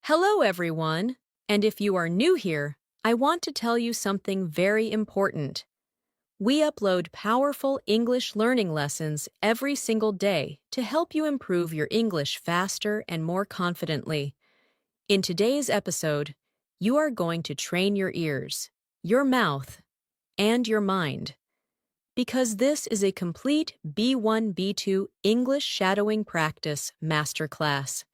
Hello, everyone. And if you are new here, I want to tell you something very important. We upload powerful English learning lessons every single day to help you improve your English faster and more confidently. In today's episode, you are going to train your ears, your mouth, and your mind. Because this is a complete B1 B2 English shadowing practice masterclass.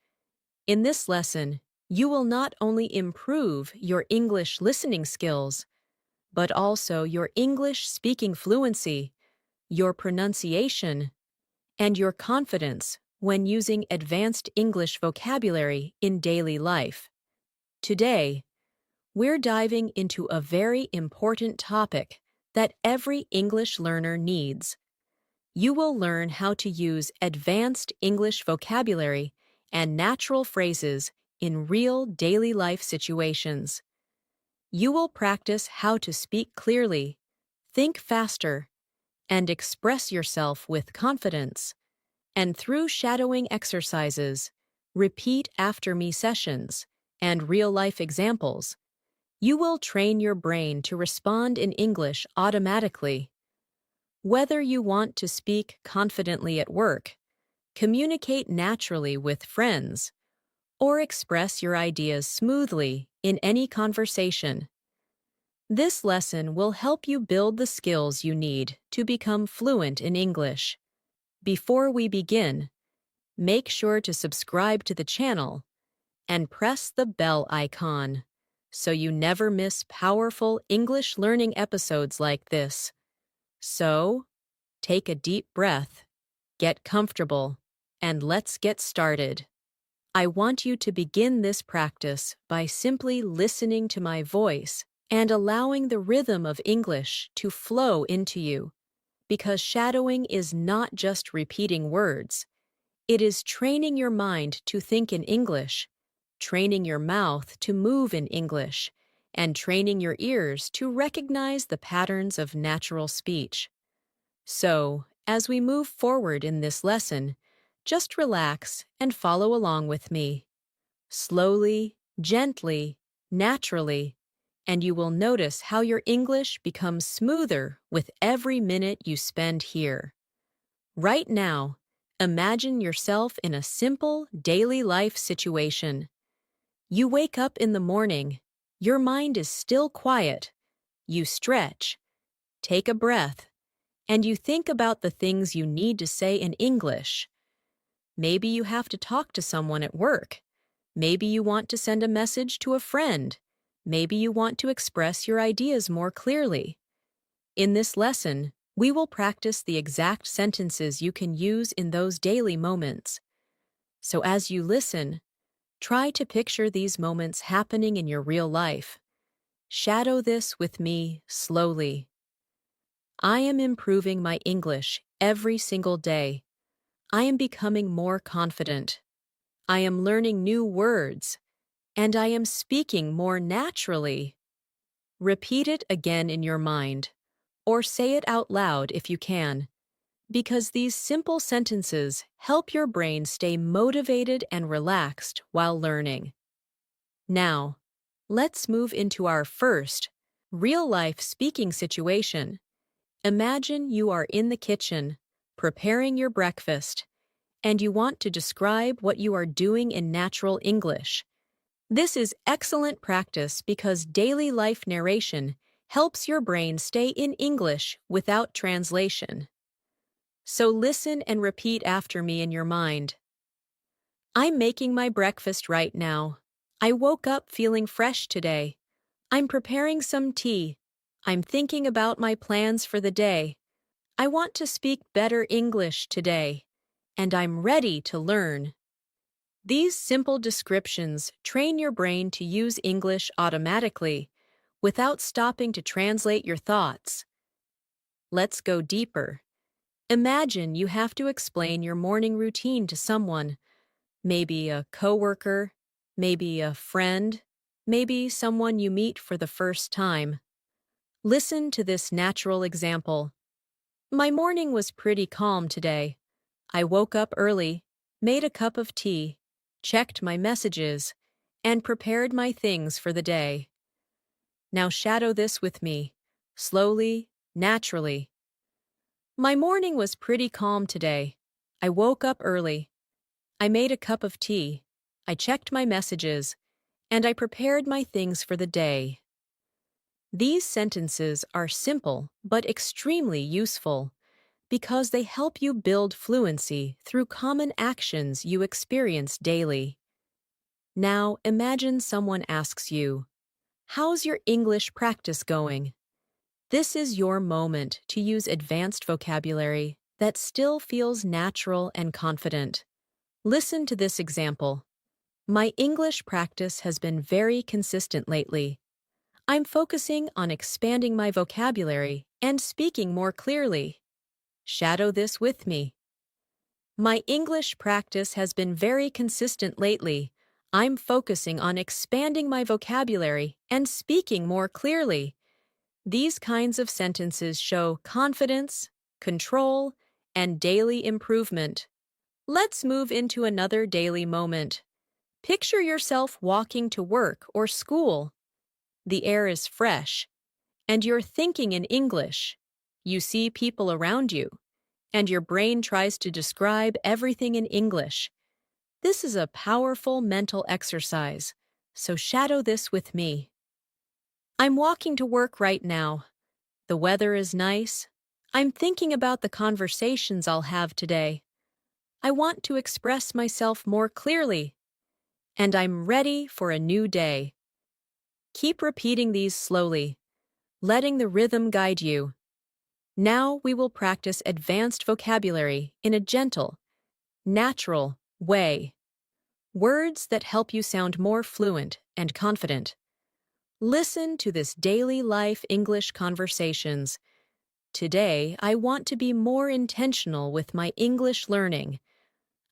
In this lesson, you will not only improve your English listening skills, but also your English speaking fluency, your pronunciation, and your confidence when using advanced English vocabulary in daily life. Today, we're diving into a very important topic that every English learner needs. You will learn how to use advanced English vocabulary and natural phrases in real daily life situations. You will practice how to speak clearly, think faster, and express yourself with confidence. And through shadowing exercises, repeat after me sessions, and real-life examples, you will train your brain to respond in English automatically. Whether you want to speak confidently at work, communicate naturally with friends, or express your ideas smoothly in any conversation, this lesson will help you build the skills you need to become fluent in English. Before we begin, make sure to subscribe to the channel and press the bell icon so you never miss powerful English learning episodes like this. So, take a deep breath, get comfortable, and let's get started. I want you to begin this practice by simply listening to my voice and allowing the rhythm of English to flow into you, because shadowing is not just repeating words. It is training your mind to think in English, training your mouth to move in English, and training your ears to recognize the patterns of natural speech. So, as we move forward in this lesson, just relax and follow along with me. Slowly, gently, naturally, and you will notice how your English becomes smoother with every minute you spend here. Right now, imagine yourself in a simple daily life situation. You wake up in the morning, your mind is still quiet, you stretch, take a breath, and you think about the things you need to say in English. Maybe you have to talk to someone at work. Maybe you want to send a message to a friend. Maybe you want to express your ideas more clearly. In this lesson, we will practice the exact sentences you can use in those daily moments. So as you listen, try to picture these moments happening in your real life. Shadow this with me slowly. I am improving my English every single day. I am becoming more confident. I am learning new words, and I am speaking more naturally. Repeat it again in your mind, or say it out loud if you can, because these simple sentences help your brain stay motivated and relaxed while learning. Now, let's move into our first, real-life speaking situation. Imagine you are in the kitchen, preparing your breakfast, and you want to describe what you are doing in natural English. This is excellent practice because daily life narration helps your brain stay in English without translation. So listen and repeat after me in your mind. I'm making my breakfast right now. I woke up feeling fresh today. I'm preparing some tea. I'm thinking about my plans for the day. I want to speak better English today, and I'm ready to learn. These simple descriptions train your brain to use English automatically, without stopping to translate your thoughts. Let's go deeper. Imagine you have to explain your morning routine to someone, maybe a coworker, maybe a friend, maybe someone you meet for the first time. Listen to this natural example. My morning was pretty calm today. I woke up early, made a cup of tea, checked my messages, and prepared my things for the day. Now shadow this with me, slowly, naturally. My morning was pretty calm today. I woke up early. I made a cup of tea. I checked my messages, and I prepared my things for the day. These sentences are simple but extremely useful because they help you build fluency through common actions you experience daily. Now imagine someone asks you, "How's your English practice going?" This is your moment to use advanced vocabulary that still feels natural and confident. Listen to this example. My English practice has been very consistent lately. I'm focusing on expanding my vocabulary and speaking more clearly. Shadow this with me. My English practice has been very consistent lately. I'm focusing on expanding my vocabulary and speaking more clearly. These kinds of sentences show confidence, control, and daily improvement. Let's move into another daily moment. Picture yourself walking to work or school. The air is fresh, and you're thinking in English. You see people around you, and your brain tries to describe everything in English. This is a powerful mental exercise, so shadow this with me. I'm walking to work right now. The weather is nice. I'm thinking about the conversations I'll have today. I want to express myself more clearly, and I'm ready for a new day. Keep repeating these slowly, letting the rhythm guide you. Now we will practice advanced vocabulary in a gentle, natural way. Words that help you sound more fluent and confident. Listen to this daily life English conversations. Today, I want to be more intentional with my English learning.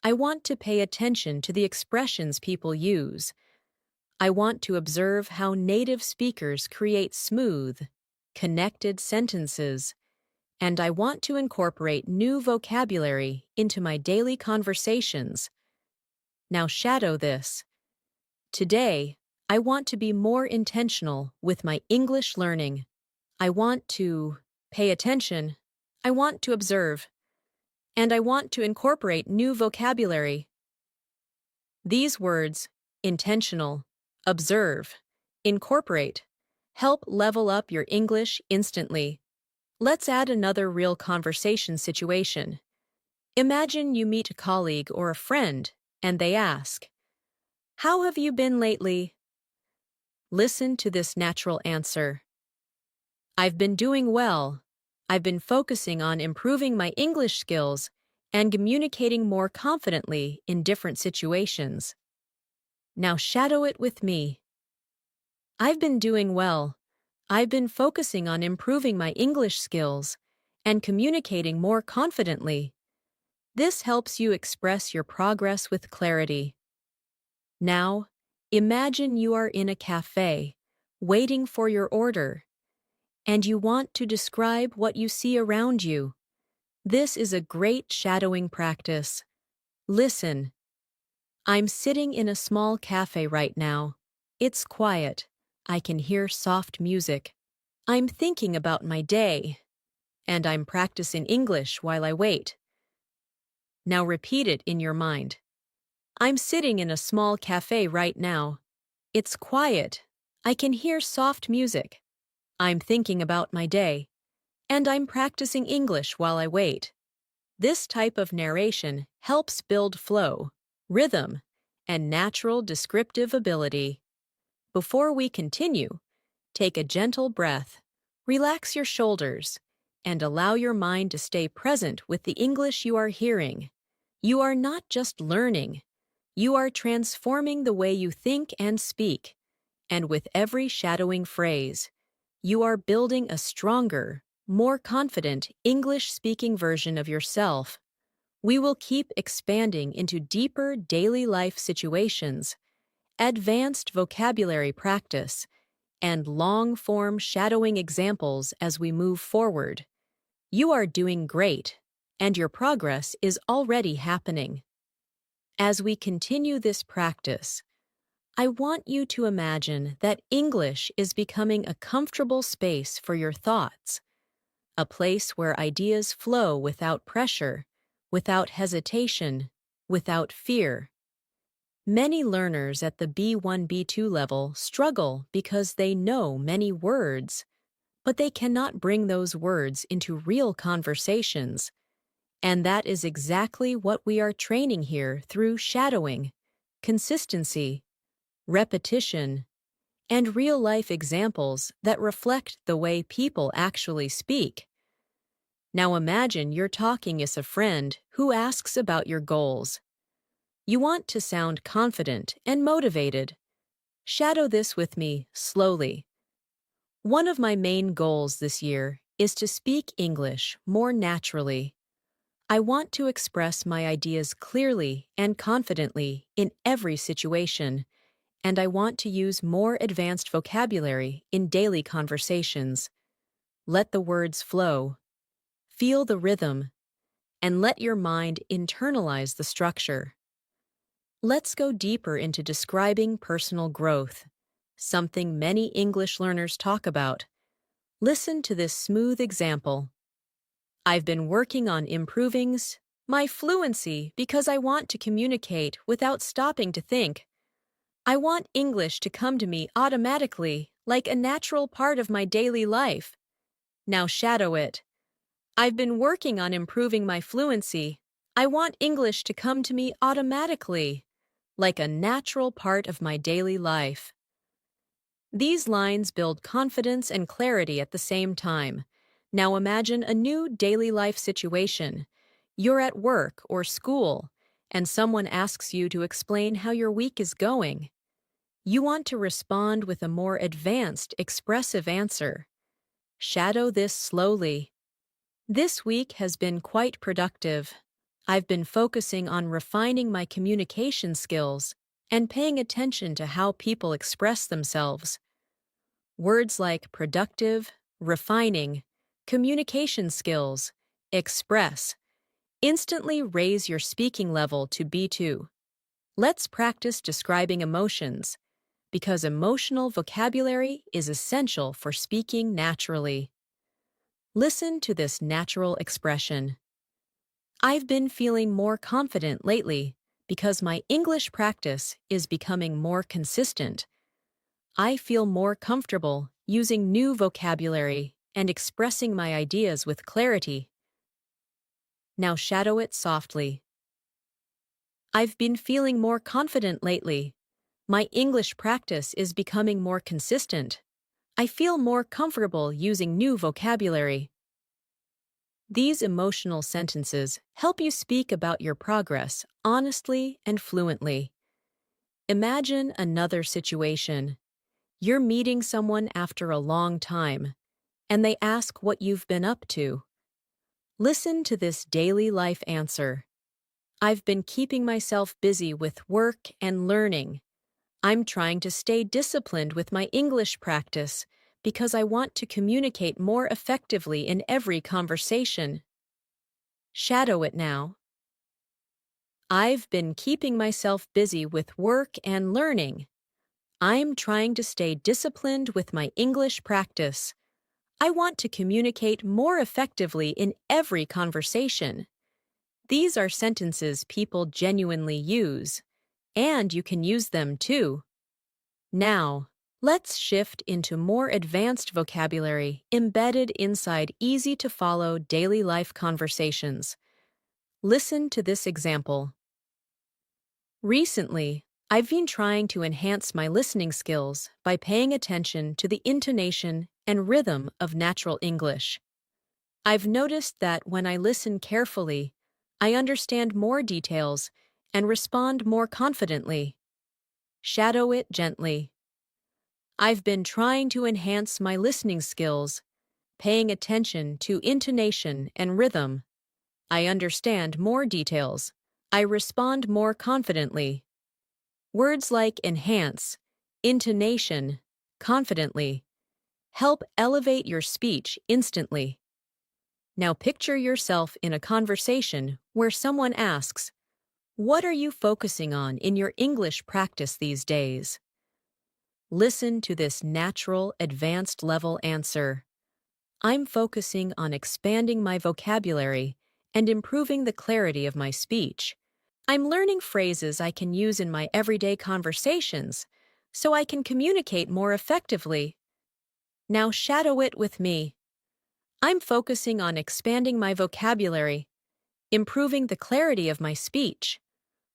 I want to pay attention to the expressions people use. I want to observe how native speakers create smooth, connected sentences. And I want to incorporate new vocabulary into my daily conversations. Now shadow this. Today, I want to be more intentional with my English learning. I want to pay attention. I want to observe. And I want to incorporate new vocabulary. These words, intentional, observe, incorporate, help level up your English instantly. Let's add another real conversation situation. Imagine you meet a colleague or a friend, and they ask, "How have you been lately?" Listen to this natural answer. "I've been doing well. I've been focusing on improving my English skills and communicating more confidently in different situations." Now shadow it with me. I've been doing well. I've been focusing on improving my English skills and communicating more confidently. This helps you express your progress with clarity. Now, imagine you are in a cafe, waiting for your order, and you want to describe what you see around you. This is a great shadowing practice. Listen. I'm sitting in a small cafe right now. It's quiet. I can hear soft music. I'm thinking about my day, and I'm practicing English while I wait. Now repeat it in your mind. I'm sitting in a small cafe right now. It's quiet. I can hear soft music. I'm thinking about my day, and I'm practicing English while I wait. This type of narration helps build flow, rhythm, and natural descriptive ability. Before we continue, take a gentle breath, relax your shoulders, and allow your mind to stay present with the English you are hearing. You are not just learning, you are transforming the way you think and speak. And with every shadowing phrase, you are building a stronger, more confident English-speaking version of yourself. We will keep expanding into deeper daily life situations, advanced vocabulary practice, and long-form shadowing examples as we move forward. You are doing great, and your progress is already happening. As we continue this practice, I want you to imagine that English is becoming a comfortable space for your thoughts, a place where ideas flow without pressure, without hesitation, without fear. Many learners at the B1, B2 level struggle because they know many words, but they cannot bring those words into real conversations. And that is exactly what we are training here through shadowing, consistency, repetition, and real-life examples that reflect the way people actually speak. Now imagine you're talking as a friend who asks about your goals. You want to sound confident and motivated. Shadow this with me slowly. One of my main goals this year is to speak English more naturally. I want to express my ideas clearly and confidently in every situation, and I want to use more advanced vocabulary in daily conversations. Let the words flow, feel the rhythm, and let your mind internalize the structure. Let's go deeper into describing personal growth, something many English learners talk about. Listen to this smooth example. I've been working on improving my fluency because I want to communicate without stopping to think. I want English to come to me automatically, like a natural part of my daily life. Now shadow it. I've been working on improving my fluency. I want English to come to me automatically, like a natural part of my daily life. These lines build confidence and clarity at the same time. Now imagine a new daily life situation. You're at work or school, and someone asks you to explain how your week is going. You want to respond with a more advanced, expressive answer. Shadow this slowly. This week has been quite productive. I've been focusing on refining my communication skills and paying attention to how people express themselves. Words like productive, refining, communication skills, express, instantly raise your speaking level to B2. Let's practice describing emotions, because emotional vocabulary is essential for speaking naturally. Listen to this natural expression. I've been feeling more confident lately because my English practice is becoming more consistent. I feel more comfortable using new vocabulary and expressing my ideas with clarity. Now shadow it softly. I've been feeling more confident lately. My English practice is becoming more consistent. I feel more comfortable using new vocabulary. These emotional sentences help you speak about your progress honestly and fluently. Imagine another situation. You're meeting someone after a long time, and they ask what you've been up to. Listen to this daily life answer. I've been keeping myself busy with work and learning. I'm trying to stay disciplined with my English practice because I want to communicate more effectively in every conversation. Shadow it now. I've been keeping myself busy with work and learning. I'm trying to stay disciplined with my English practice. I want to communicate more effectively in every conversation. These are sentences people genuinely use, and you can use them too. Now, let's shift into more advanced vocabulary embedded inside easy-to-follow daily life conversations. Listen to this example. Recently, I've been trying to enhance my listening skills by paying attention to the intonation and rhythm of natural English. I've noticed that when I listen carefully, I understand more details and respond more confidently. Shadow it gently. I've been trying to enhance my listening skills, paying attention to intonation and rhythm. I understand more details. I respond more confidently. Words like enhance, intonation, confidently help elevate your speech instantly. Now picture yourself in a conversation where someone asks, "What are you focusing on in your English practice these days?" Listen to this natural, advanced level answer. I'm focusing on expanding my vocabulary and improving the clarity of my speech. I'm learning phrases I can use in my everyday conversations so I can communicate more effectively. Now shadow it with me. I'm focusing on expanding my vocabulary, improving the clarity of my speech,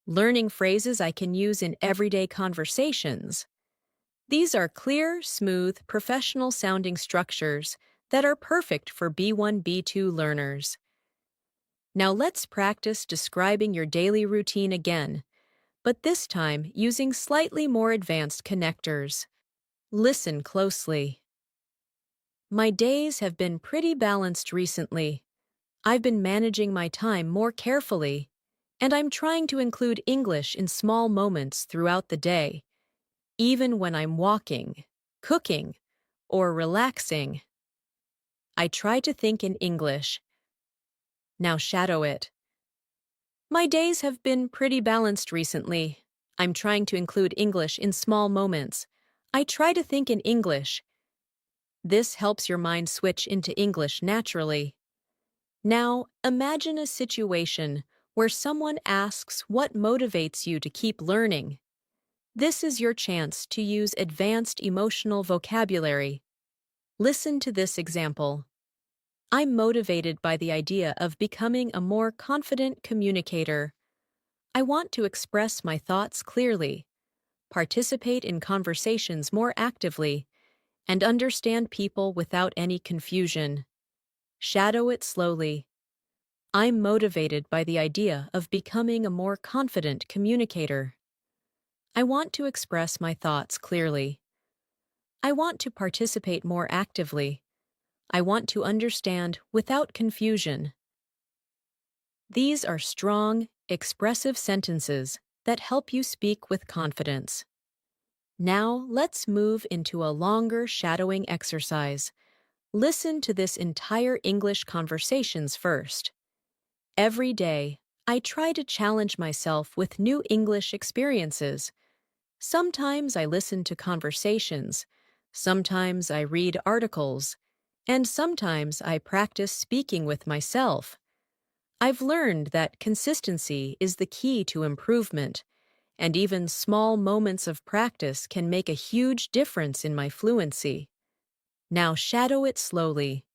learning phrases I can use in everyday conversations. These are clear, smooth, professional-sounding structures that are perfect for B1, B2 learners. Now let's practice describing your daily routine again, but this time using slightly more advanced connectors. Listen closely. My days have been pretty balanced recently. I've been managing my time more carefully, and I'm trying to include English in small moments throughout the day, even when I'm walking, cooking, or relaxing. I try to think in English. Now shadow it. My days have been pretty balanced recently. I'm trying to include English in small moments. I try to think in English. This helps your mind switch into English naturally. Now, imagine a situation where someone asks what motivates you to keep learning. This is your chance to use advanced emotional vocabulary. Listen to this example. I'm motivated by the idea of becoming a more confident communicator. I want to express my thoughts clearly, participate in conversations more actively, and understand people without any confusion. Shadow it slowly. I'm motivated by the idea of becoming a more confident communicator. I want to express my thoughts clearly. I want to participate more actively. I want to understand without confusion. These are strong, expressive sentences that help you speak with confidence. Now, let's move into a longer shadowing exercise. Listen to this entire English conversations first. Every day, I try to challenge myself with new English experiences. Sometimes I listen to conversations, sometimes I read articles, and sometimes I practice speaking with myself. I've learned that consistency is the key to improvement, and even small moments of practice can make a huge difference in my fluency. Now shadow it slowly.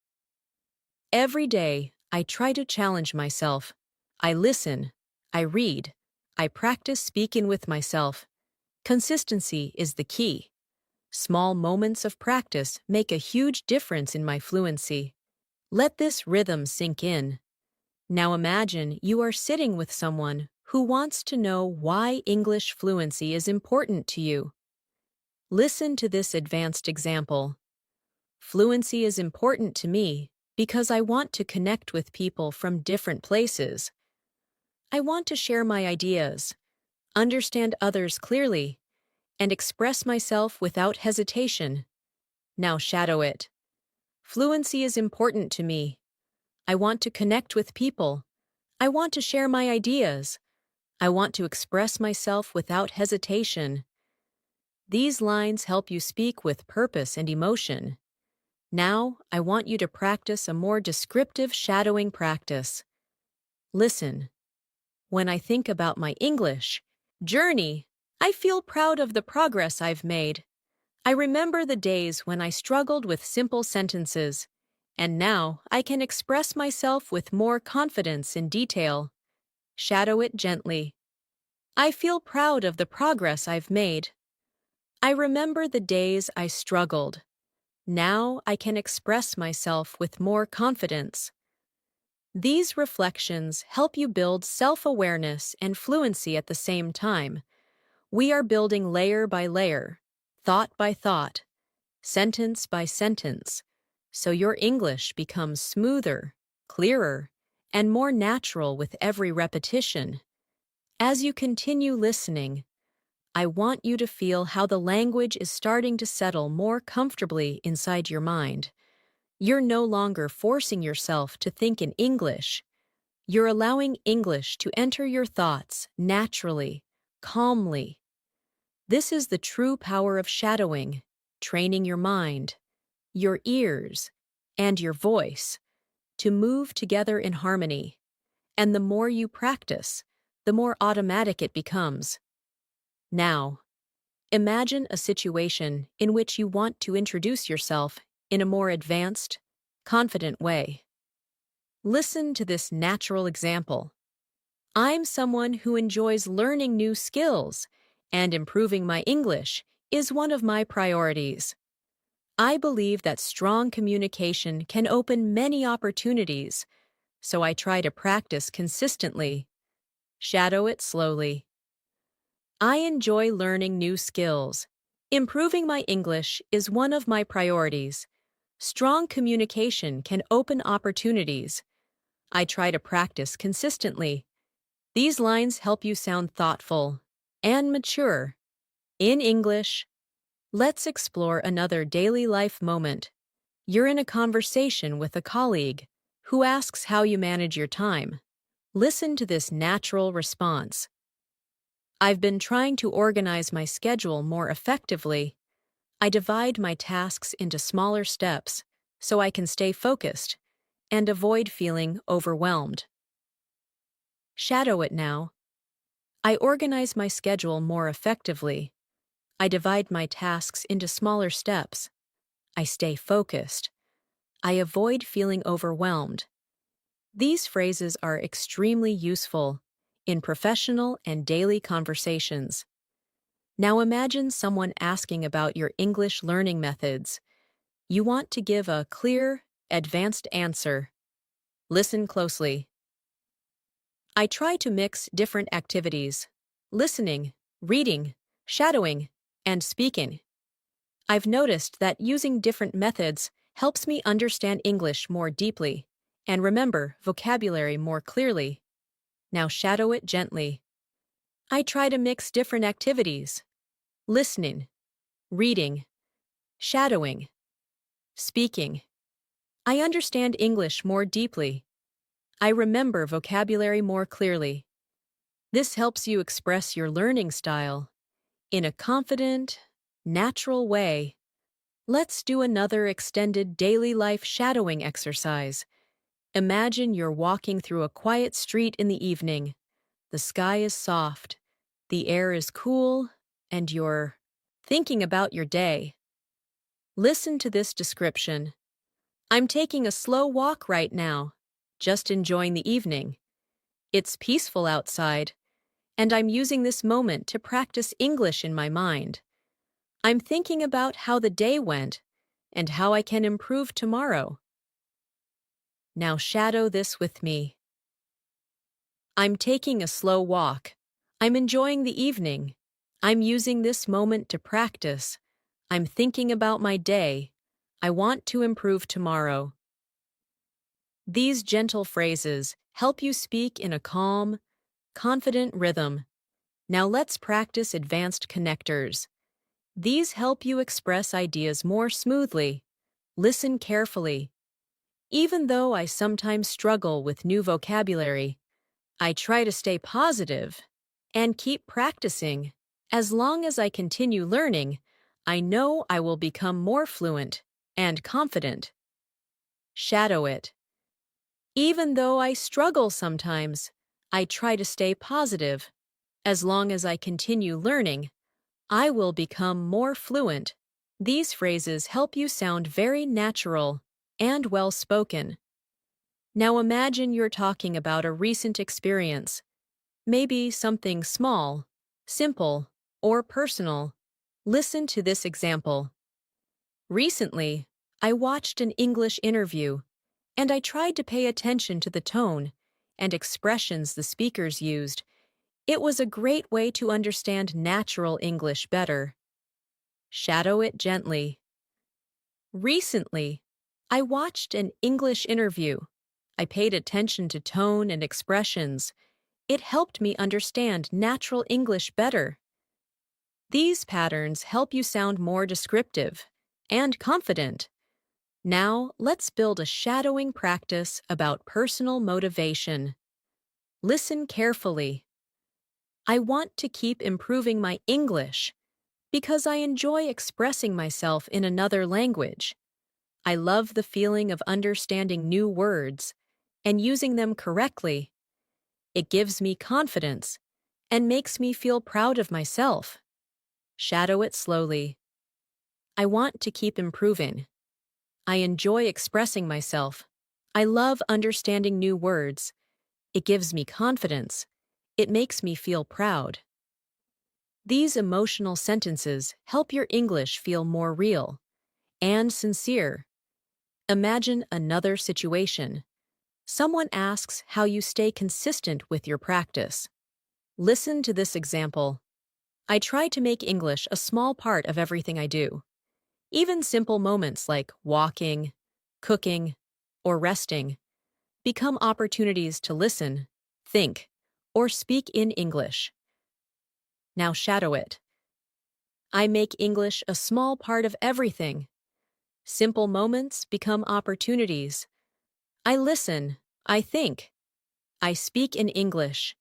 Every day, I try to challenge myself. I listen, I read, I practice speaking with myself. Consistency is the key. Small moments of practice make a huge difference in my fluency. Let this rhythm sink in. Now imagine you are sitting with someone who wants to know why English fluency is important to you. Listen to this advanced example. Fluency is important to me because I want to connect with people from different places. I want to share my ideas, understand others clearly, and express myself without hesitation. Now shadow it. Fluency is important to me. I want to connect with people. I want to share my ideas. I want to express myself without hesitation. These lines help you speak with purpose and emotion. Now, I want you to practice a more descriptive shadowing practice. Listen. When I think about my English journey, I feel proud of the progress I've made. I remember the days when I struggled with simple sentences, and now I can express myself with more confidence in detail. Shadow it gently. I feel proud of the progress I've made. I remember the days I struggled. Now I can express myself with more confidence. These reflections help you build self-awareness and fluency at the same time. We are building layer by layer, thought by thought, sentence by sentence, so your English becomes smoother, clearer, and more natural with every repetition. As you continue listening, I want you to feel how the language is starting to settle more comfortably inside your mind. You're no longer forcing yourself to think in English. You're allowing English to enter your thoughts naturally, calmly. This is the true power of shadowing, training your mind, your ears, and your voice to move together in harmony. And the more you practice, the more automatic it becomes. Now, imagine a situation in which you want to introduce yourself in a more advanced, confident way. Listen to this natural example. I'm someone who enjoys learning new skills, and improving my English is one of my priorities. I believe that strong communication can open many opportunities, so I try to practice consistently. Shadow it slowly. I enjoy learning new skills. Improving my English is one of my priorities. Strong communication can open opportunities. I try to practice consistently. These lines help you sound thoughtful and mature. In English, let's explore another daily life moment. You're in a conversation with a colleague who asks how you manage your time. Listen to this natural response. I've been trying to organize my schedule more effectively. I divide my tasks into smaller steps so I can stay focused and avoid feeling overwhelmed. Shadow it now. I organize my schedule more effectively. I divide my tasks into smaller steps. I stay focused. I avoid feeling overwhelmed. These phrases are extremely useful in professional and daily conversations. Now imagine someone asking about your English learning methods. You want to give a clear, advanced answer. Listen closely. I try to mix different activities: listening, reading, shadowing, and speaking. I've noticed that using different methods helps me understand English more deeply and remember vocabulary more clearly. Now shadow it gently. I try to mix different activities: listening, reading, shadowing, speaking. I understand English more deeply. I remember vocabulary more clearly. This helps you express your learning style in a confident, natural way. Let's do another extended daily life shadowing exercise. Imagine you're walking through a quiet street in the evening. The sky is soft, the air is cool, and you're thinking about your day. Listen to this description. I'm taking a slow walk right now, just enjoying the evening. It's peaceful outside, and I'm using this moment to practice English in my mind. I'm thinking about how the day went and how I can improve tomorrow. Now shadow this with me. I'm taking a slow walk. I'm enjoying the evening. I'm using this moment to practice. I'm thinking about my day. I want to improve tomorrow. These gentle phrases help you speak in a calm, confident rhythm. Now let's practice advanced connectors. These help you express ideas more smoothly. Listen carefully. Even though I sometimes struggle with new vocabulary, I try to stay positive and keep practicing. As long as I continue learning, I know I will become more fluent and confident. Shadow it. Even though I struggle sometimes, I try to stay positive. As long as I continue learning, I will become more fluent. These phrases help you sound very natural and well-spoken. Now imagine you're talking about a recent experience, maybe something small, simple, or personal. Listen to this example. Recently, I watched an English interview, and I tried to pay attention to the tone and expressions the speakers used. It was a great way to understand natural English better. Shadow it gently. Recently, I watched an English interview. I paid attention to tone and expressions. It helped me understand natural English better. These patterns help you sound more descriptive and confident. Now, let's build a shadowing practice about personal motivation. Listen carefully. I want to keep improving my English. Because I enjoy expressing myself in another language. I love the feeling of understanding new words and using them correctly. It gives me confidence and makes me feel proud of myself. Shadow it slowly. I want to keep improving. I enjoy expressing myself. I love understanding new words. It gives me confidence. It makes me feel proud. These emotional sentences help your English feel more real and sincere. Imagine another situation. Someone asks how you stay consistent with your practice. Listen to this example. I try to make English a small part of everything I do. Even simple moments like walking, cooking, or resting become opportunities to listen, think, or speak in English. Now shadow it. I make English a small part of everything. Simple moments become opportunities. I listen, I think, I speak in English.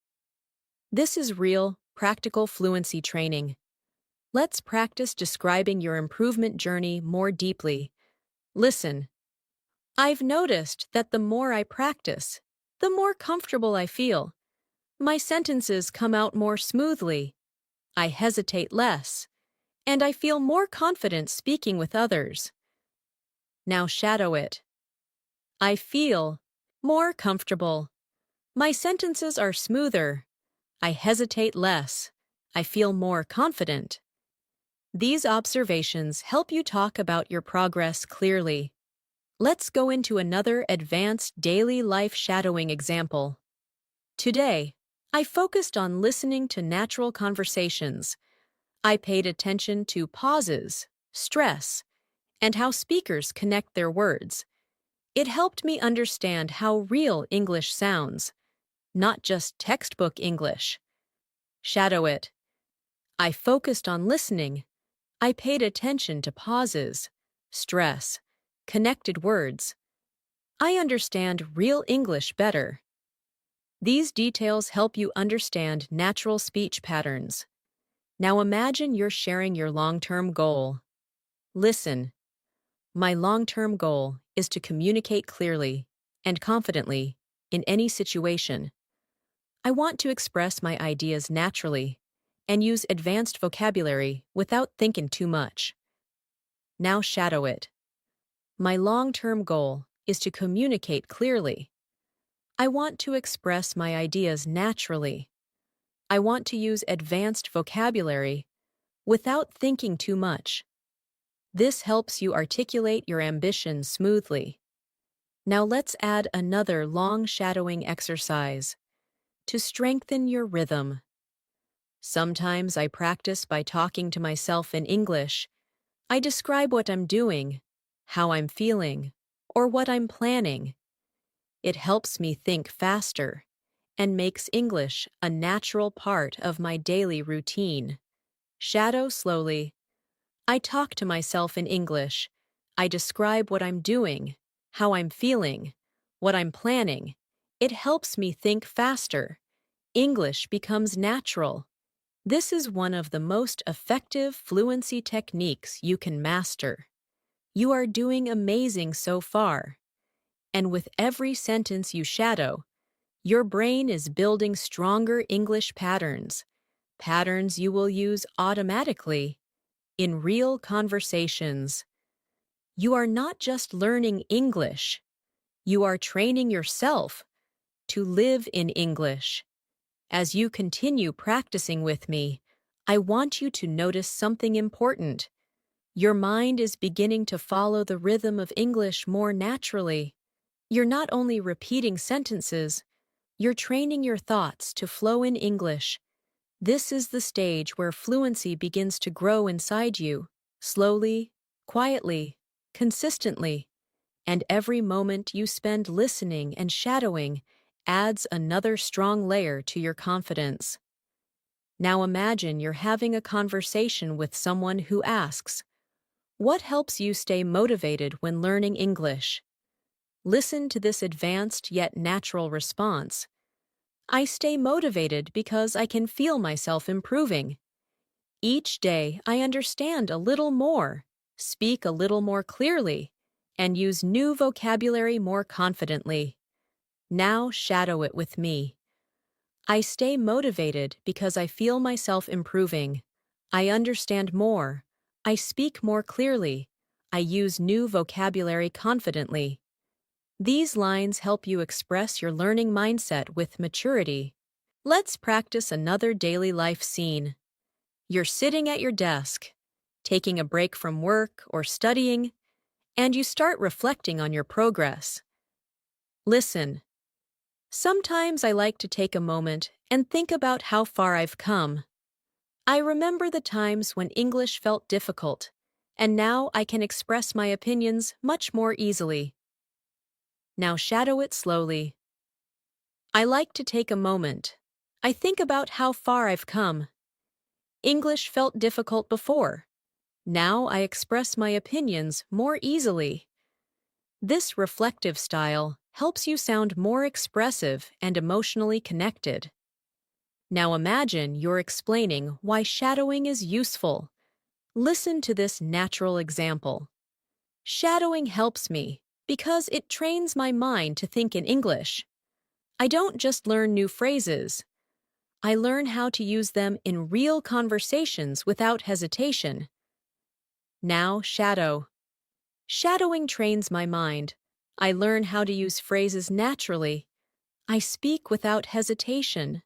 This is real, practical fluency training. Let's practice describing your improvement journey more deeply. Listen. I've noticed that the more I practice, the more comfortable I feel. My sentences come out more smoothly. I hesitate less, and I feel more confident speaking with others. Now shadow it. I feel more comfortable. My sentences are smoother. I hesitate less. I feel more confident. These observations help you talk about your progress clearly. Let's go into another advanced daily life shadowing example. Today, I focused on listening to natural conversations. I paid attention to pauses, stress, and how speakers connect their words. It helped me understand how real English sounds, not just textbook English. Shadow it. I focused on listening. I paid attention to pauses, stress, connected words. I understand real English better. These details help you understand natural speech patterns. Now imagine you're sharing your long-term goal. Listen. My long-term goal is to communicate clearly and confidently in any situation. I want to express my ideas naturally and use advanced vocabulary without thinking too much. Now shadow it. My long-term goal is to communicate clearly. I want to express my ideas naturally. I want to use advanced vocabulary without thinking too much. This helps you articulate your ambition smoothly. Now let's add another long shadowing exercise to strengthen your rhythm. Sometimes I practice by talking to myself in English. I describe what I'm doing, how I'm feeling, or what I'm planning. It helps me think faster and makes English a natural part of my daily routine. Shadow slowly. I talk to myself in English. I describe what I'm doing, how I'm feeling, what I'm planning. It helps me think faster. English becomes natural. This is one of the most effective fluency techniques you can master. You are doing amazing so far. And with every sentence you shadow, your brain is building stronger English patterns, patterns you will use automatically in real conversations. You are not just learning English, you are training yourself to live in English. As you continue practicing with me, I want you to notice something important. Your mind is beginning to follow the rhythm of English more naturally. You're not only repeating sentences, you're training your thoughts to flow in English. This is the stage where fluency begins to grow inside you, slowly, quietly, consistently. And every moment you spend listening and shadowing adds another strong layer to your confidence. Now imagine you're having a conversation with someone who asks, "What helps you stay motivated when learning English?" Listen to this advanced yet natural response. I stay motivated because I can feel myself improving. Each day, I understand a little more, speak a little more clearly, and use new vocabulary more confidently. Now shadow it with me. I stay motivated because I feel myself improving. I understand more. I speak more clearly. I use new vocabulary confidently. These lines help you express your learning mindset with maturity. Let's practice another daily life scene. You're sitting at your desk, taking a break from work or studying, and you start reflecting on your progress. Listen. Sometimes I like to take a moment and think about how far I've come. I remember the times when English felt difficult, and now I can express my opinions much more easily. Now shadow it slowly. I like to take a moment. I think about how far I've come. English felt difficult before. Now I express my opinions more easily. This reflective style helps you sound more expressive and emotionally connected. Now imagine you're explaining why shadowing is useful. Listen to this natural example. Shadowing helps me because it trains my mind to think in English. I don't just learn new phrases. I learn how to use them in real conversations without hesitation. Now shadow. Shadowing trains my mind. I learn how to use phrases naturally. I speak without hesitation.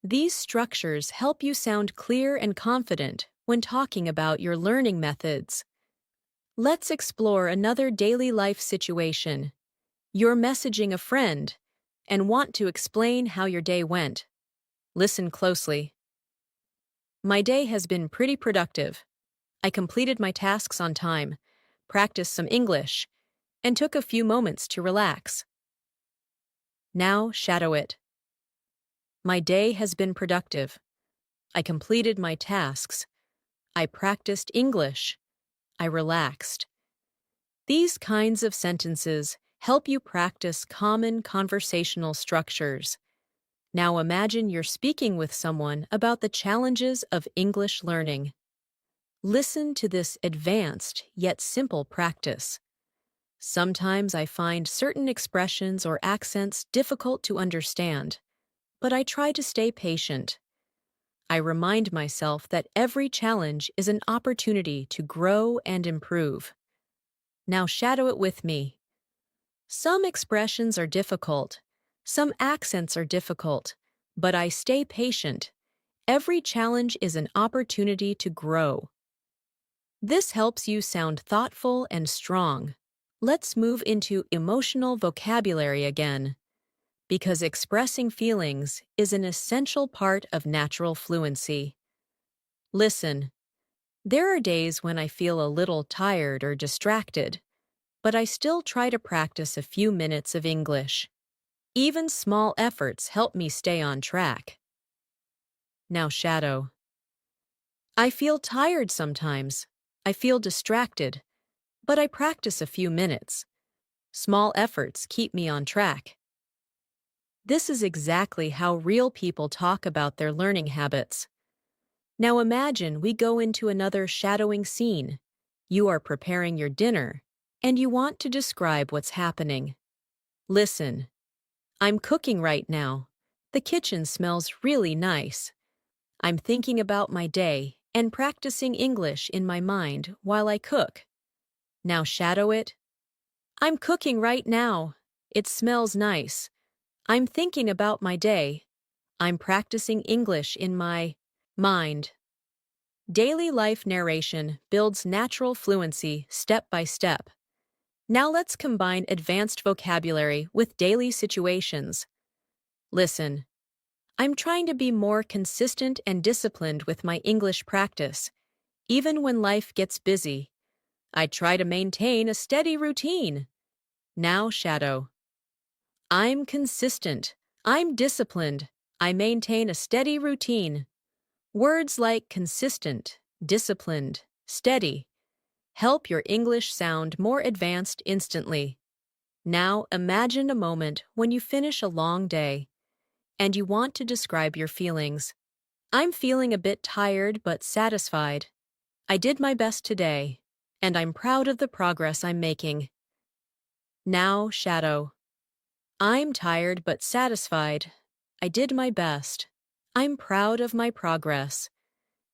These structures help you sound clear and confident when talking about your learning methods. Let's explore another daily life situation. You're messaging a friend and want to explain how your day went. Listen closely. My day has been pretty productive. I completed my tasks on time, practiced some English, and took a few moments to relax. Now shadow it. My day has been productive. I completed my tasks. I practiced English. I relaxed. These kinds of sentences help you practice common conversational structures. Now imagine you're speaking with someone about the challenges of English learning. Listen to this advanced yet simple practice. Sometimes I find certain expressions or accents difficult to understand, but I try to stay patient. I remind myself that every challenge is an opportunity to grow and improve. Now shadow it with me. Some expressions are difficult, some accents are difficult, but I stay patient. Every challenge is an opportunity to grow. This helps you sound thoughtful and strong. Let's move into emotional vocabulary again, because expressing feelings is an essential part of natural fluency. Listen. There are days when I feel a little tired or distracted, but I still try to practice a few minutes of English. Even small efforts help me stay on track. Now shadow. I feel tired sometimes. I feel distracted, but I practice a few minutes. Small efforts keep me on track. This is exactly how real people talk about their learning habits. Now imagine we go into another shadowing scene. You are preparing your dinner, and you want to describe what's happening. Listen. I'm cooking right now. The kitchen smells really nice. I'm thinking about my day and practicing English in my mind while I cook. Now shadow it. I'm cooking right now. It smells nice. I'm thinking about my day. I'm practicing English in my mind. Daily life narration builds natural fluency step by step. Now let's combine advanced vocabulary with daily situations. Listen. I'm trying to be more consistent and disciplined with my English practice. Even when life gets busy, I try to maintain a steady routine. Now shadow. I'm consistent. I'm disciplined. I maintain a steady routine. Words like consistent, disciplined, steady help your English sound more advanced instantly. Now imagine a moment when you finish a long day and you want to describe your feelings. I'm feeling a bit tired but satisfied. I did my best today, and I'm proud of the progress I'm making. Now, shadow. I'm tired but satisfied. I did my best. I'm proud of my progress.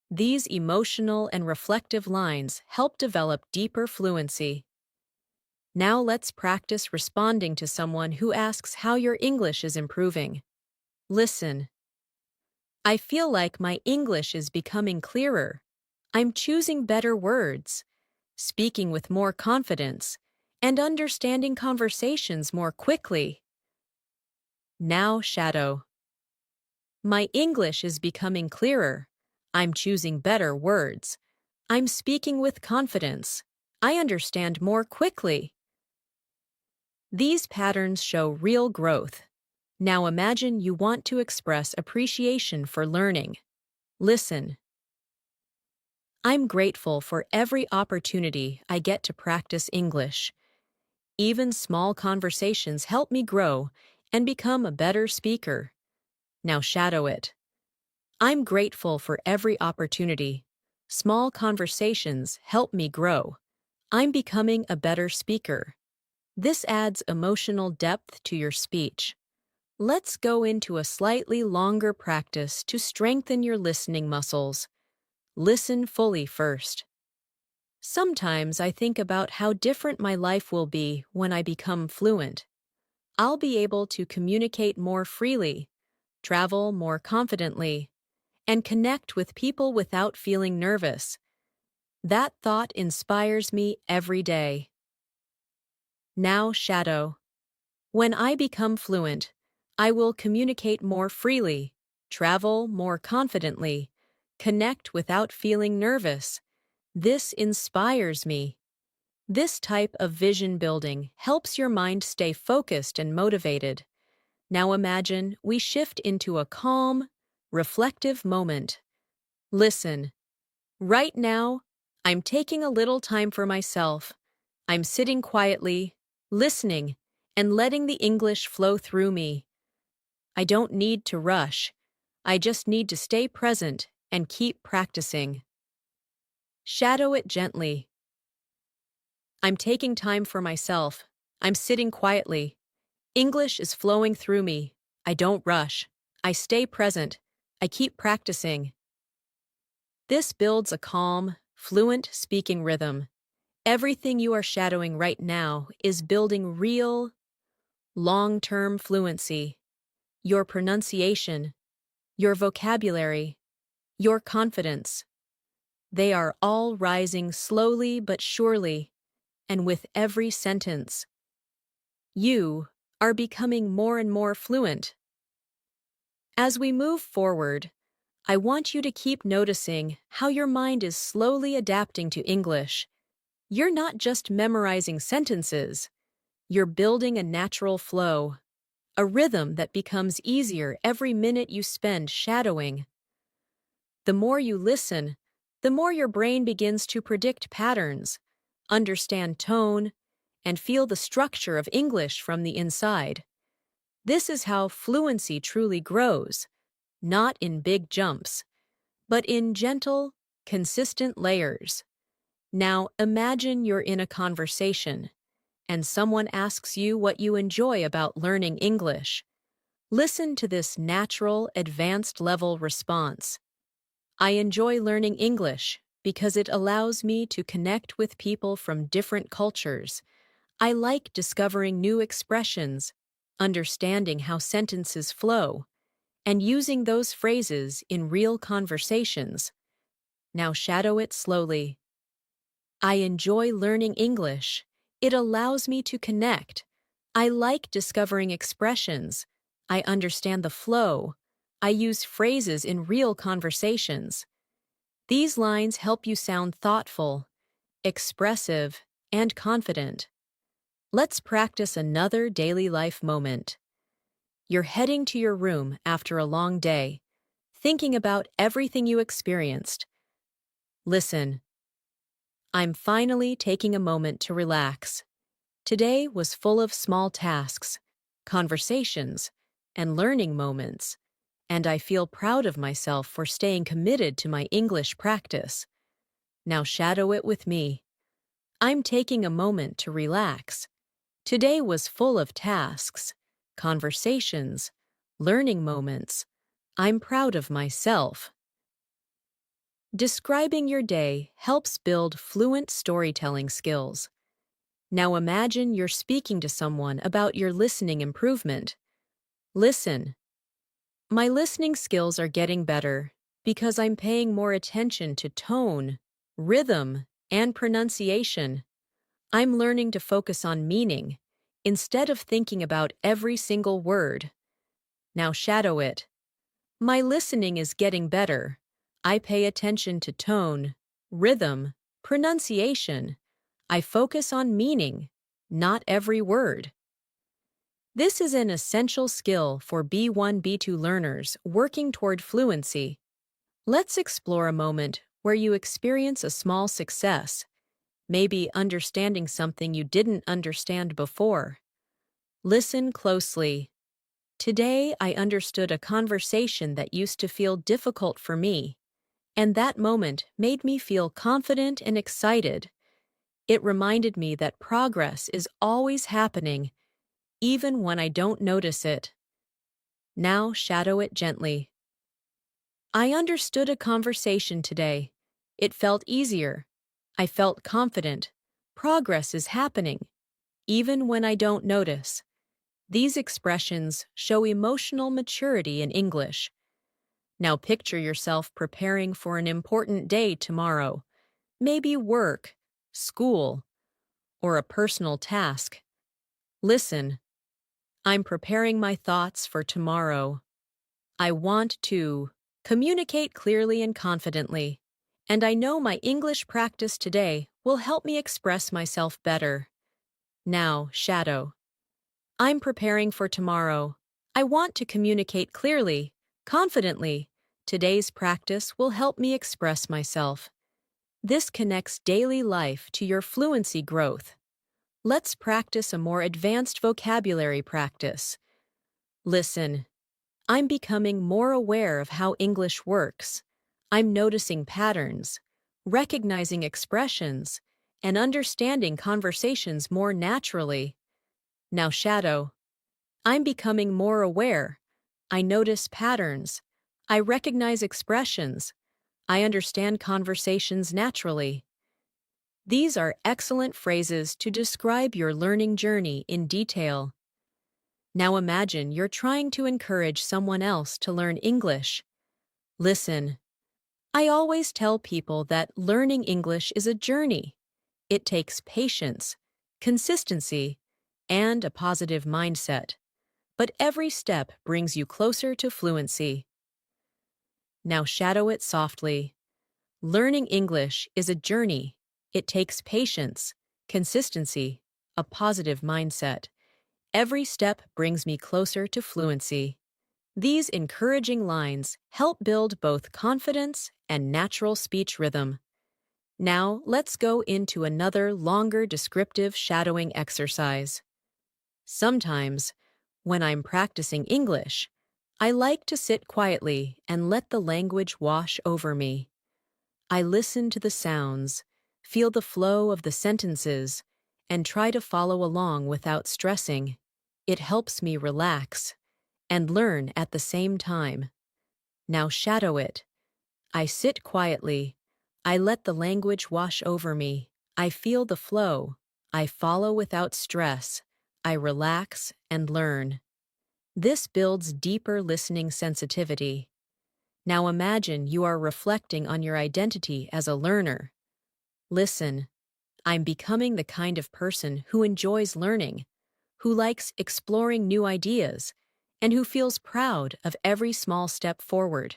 These emotional and reflective lines help develop deeper fluency. Now let's practice responding to someone who asks how your English is improving. Listen. I feel like my English is becoming clearer. I'm choosing better words, speaking with more confidence, and understanding conversations more quickly. Now, shadow. My English is becoming clearer. I'm choosing better words. I'm speaking with confidence. I understand more quickly. These patterns show real growth. Now imagine you want to express appreciation for learning. Listen. I'm grateful for every opportunity I get to practice English. Even small conversations help me grow and become a better speaker. Now shadow it. I'm grateful for every opportunity. Small conversations help me grow. I'm becoming a better speaker. This adds emotional depth to your speech. Let's go into a slightly longer practice to strengthen your listening muscles. Listen fully first. Sometimes I think about how different my life will be when I become fluent. I'll be able to communicate more freely, travel more confidently, and connect with people without feeling nervous. That thought inspires me every day. Now, shadow. When I become fluent, I will communicate more freely, travel more confidently, connect without feeling nervous. This inspires me. This type of vision building helps your mind stay focused and motivated. Now imagine we shift into a calm, reflective moment. Listen. Right now, I'm taking a little time for myself. I'm sitting quietly, listening, and letting the English flow through me. I don't need to rush. I just need to stay present and keep practicing. Shadow it gently. I'm taking time for myself. I'm sitting quietly. English is flowing through me. I don't rush. I stay present. I keep practicing. This builds a calm, fluent speaking rhythm. Everything you are shadowing right now is building real, long-term fluency. Your pronunciation, your vocabulary, your confidence. They are all rising slowly but surely, and with every sentence. You are becoming more and more fluent. As we move forward, I want you to keep noticing how your mind is slowly adapting to English. You're not just memorizing sentences, you're building a natural flow, a rhythm that becomes easier every minute you spend shadowing. The more you listen, the more your brain begins to predict patterns, understand tone, and feel the structure of English from the inside. This is how fluency truly grows, not in big jumps, but in gentle, consistent layers. Now imagine you're in a conversation, and someone asks you what you enjoy about learning English. Listen to this natural, advanced-level response. I enjoy learning English because it allows me to connect with people from different cultures. I like discovering new expressions, understanding how sentences flow, and using those phrases in real conversations. Now shadow it slowly. I enjoy learning English. It allows me to connect. I like discovering expressions. I understand the flow. I use phrases in real conversations. These lines help you sound thoughtful, expressive, and confident. Let's practice another daily life moment. You're heading to your room after a long day, thinking about everything you experienced. Listen. I'm finally taking a moment to relax. Today was full of small tasks, conversations, and learning moments, and I feel proud of myself for staying committed to my English practice. Now shadow it with me. I'm taking a moment to relax. Today was full of tasks, conversations, learning moments. I'm proud of myself. Describing your day helps build fluent storytelling skills. Now imagine you're speaking to someone about your listening improvement. Listen. My listening skills are getting better because I'm paying more attention to tone, rhythm, and pronunciation. I'm learning to focus on meaning instead of thinking about every single word. Now shadow it. My listening is getting better. I pay attention to tone, rhythm, pronunciation. I focus on meaning, not every word. This is an essential skill for B1, B2 learners working toward fluency. Let's explore a moment where you experience a small success, maybe understanding something you didn't understand before. Listen closely. Today, I understood a conversation that used to feel difficult for me, and that moment made me feel confident and excited. It reminded me that progress is always happening, even when I don't notice it. Now shadow it gently. I understood a conversation today. It felt easier. I felt confident. Progress is happening, even when I don't notice. These expressions show emotional maturity in English. Now picture yourself preparing for an important day tomorrow, maybe work, school, or a personal task. Listen. I'm preparing my thoughts for tomorrow. I want to communicate clearly and confidently, and I know my English practice today will help me express myself better. Now, shadow. I'm preparing for tomorrow. I want to communicate clearly, confidently. Today's practice will help me express myself. This connects daily life to your fluency growth. Let's practice a more advanced vocabulary practice. Listen. I'm becoming more aware of how English works. I'm noticing patterns, recognizing expressions, and understanding conversations more naturally. Now shadow. I'm becoming more aware. I notice patterns. I recognize expressions. I understand conversations naturally. These are excellent phrases to describe your learning journey in detail. Now imagine you're trying to encourage someone else to learn English. Listen. I always tell people that learning English is a journey. It takes patience, consistency, and a positive mindset. But every step brings you closer to fluency. Now shadow it softly. Learning English is a journey. It takes patience, consistency, a positive mindset. Every step brings me closer to fluency. These encouraging lines help build both confidence and natural speech rhythm. Now, let's go into another longer descriptive shadowing exercise. Sometimes, when I'm practicing English, I like to sit quietly and let the language wash over me. I listen to the sounds, feel the flow of the sentences, and try to follow along without stressing. It helps me relax and learn at the same time. Now shadow it. I sit quietly. I let the language wash over me. I feel the flow. I follow without stress. I relax and learn. This builds deeper listening sensitivity. Now imagine you are reflecting on your identity as a learner. Listen. I'm becoming the kind of person who enjoys learning, who likes exploring new ideas, and who feels proud of every small step forward.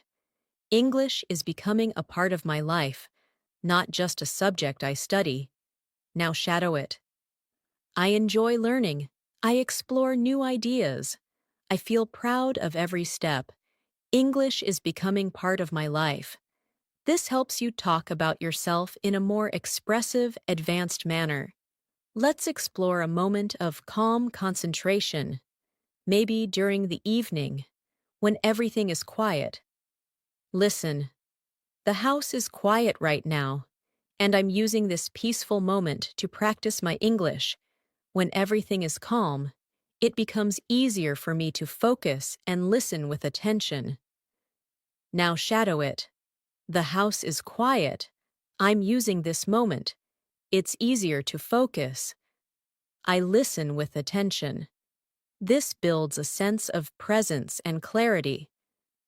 English is becoming a part of my life, not just a subject I study. Now shadow it. I enjoy learning. I explore new ideas. I feel proud of every step. English is becoming part of my life. This helps you talk about yourself in a more expressive, advanced manner. Let's explore a moment of calm concentration, maybe during the evening, when everything is quiet. Listen. The house is quiet right now, and I'm using this peaceful moment to practice my English. When everything is calm, it becomes easier for me to focus and listen with attention. Now shadow it. The house is quiet. I'm using this moment. It's easier to focus. I listen with attention. This builds a sense of presence and clarity.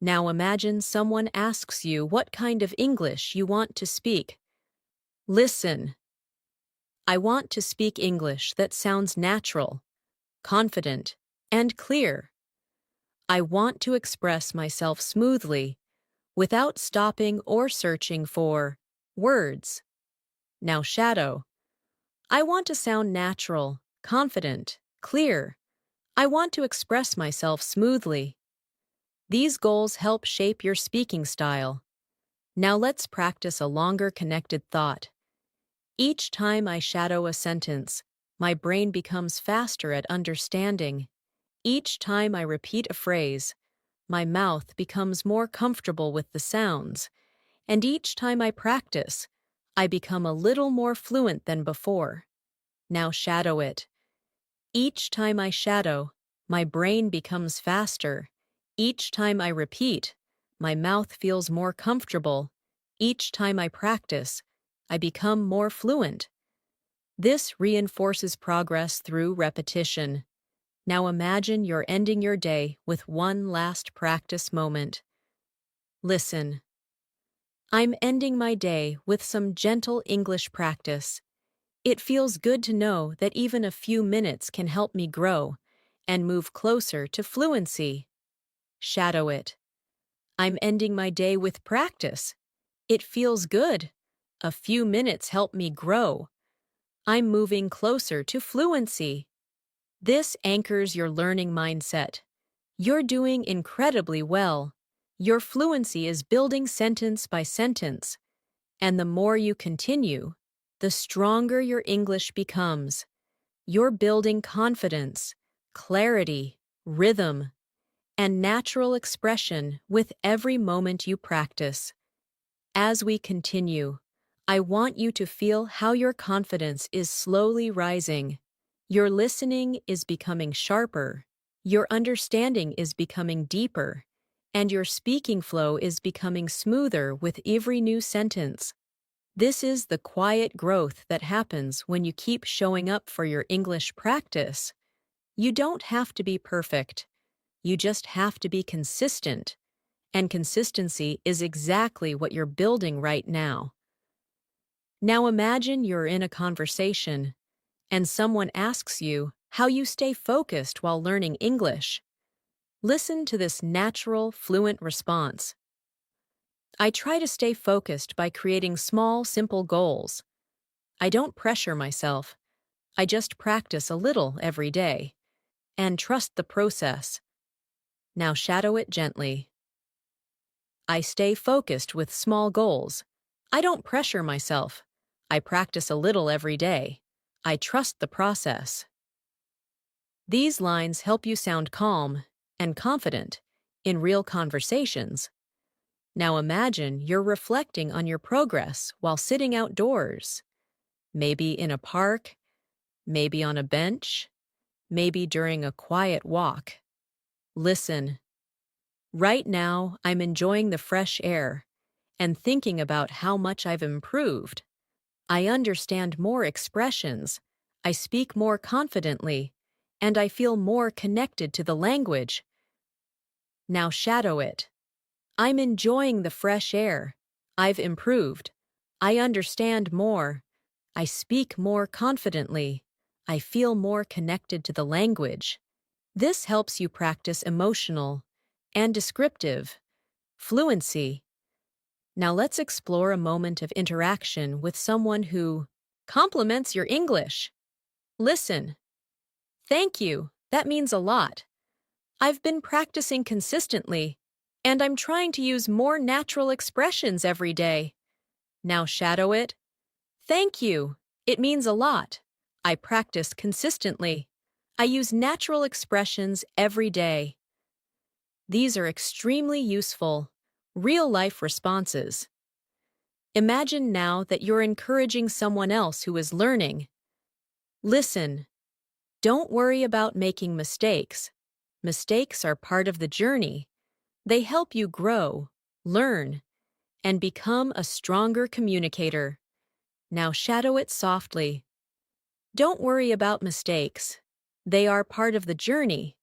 Now imagine someone asks you what kind of English you want to speak. Listen. I want to speak English that sounds natural, confident, and clear. I want to express myself smoothly, without stopping or searching for words. Now shadow. I want to sound natural, confident, clear. I want to express myself smoothly. These goals help shape your speaking style. Now let's practice a longer connected thought. Each time I shadow a sentence, my brain becomes faster at understanding. Each time I repeat a phrase, my mouth becomes more comfortable with the sounds. And each time I practice, I become a little more fluent than before. Now shadow it. Each time I shadow, my brain becomes faster. Each time I repeat, my mouth feels more comfortable. Each time I practice, I become more fluent. This reinforces progress through repetition. Now imagine you're ending your day with one last practice moment. Listen. I'm ending my day with some gentle English practice. It feels good to know that even a few minutes can help me grow and move closer to fluency. Shadow it. I'm ending my day with practice. It feels good. A few minutes help me grow. I'm moving closer to fluency. This anchors your learning mindset. You're doing incredibly well. Your fluency is building sentence by sentence. And the more you continue, the stronger your English becomes. You're building confidence, clarity, rhythm, and natural expression with every moment you practice. As we continue, I want you to feel how your confidence is slowly rising. Your listening is becoming sharper, your understanding is becoming deeper, and your speaking flow is becoming smoother with every new sentence. This is the quiet growth that happens when you keep showing up for your English practice. You don't have to be perfect. You just have to be consistent. And consistency is exactly what you're building right now. Now imagine you're in a conversation, and someone asks you how you stay focused while learning English. Listen to this natural, fluent response. I try to stay focused by creating small, simple goals. I don't pressure myself. I just practice a little every day. And trust the process. Now shadow it gently. I stay focused with small goals. I don't pressure myself. I practice a little every day. I trust the process. These lines help you sound calm and confident in real conversations. Now imagine you're reflecting on your progress while sitting outdoors. Maybe in a park, maybe on a bench, maybe during a quiet walk. Listen. Right now, I'm enjoying the fresh air and thinking about how much I've improved. I understand more expressions, I speak more confidently, and I feel more connected to the language. Now shadow it. I'm enjoying the fresh air. I've improved. I understand more. I speak more confidently. I feel more connected to the language. This helps you practice emotional and descriptive fluency. Now let's explore a moment of interaction with someone who compliments your English. Listen. Thank you. That means a lot. I've been practicing consistently, and I'm trying to use more natural expressions every day. Now shadow it. Thank you. It means a lot. I practice consistently. I use natural expressions every day. These are extremely useful, real-life responses. Imagine now that you're encouraging someone else who is learning. Listen. Don't worry about making mistakes. Mistakes are part of the journey. They help you grow, learn, and become a stronger communicator. Now shadow it softly. Don't worry about mistakes. They are part of the journey.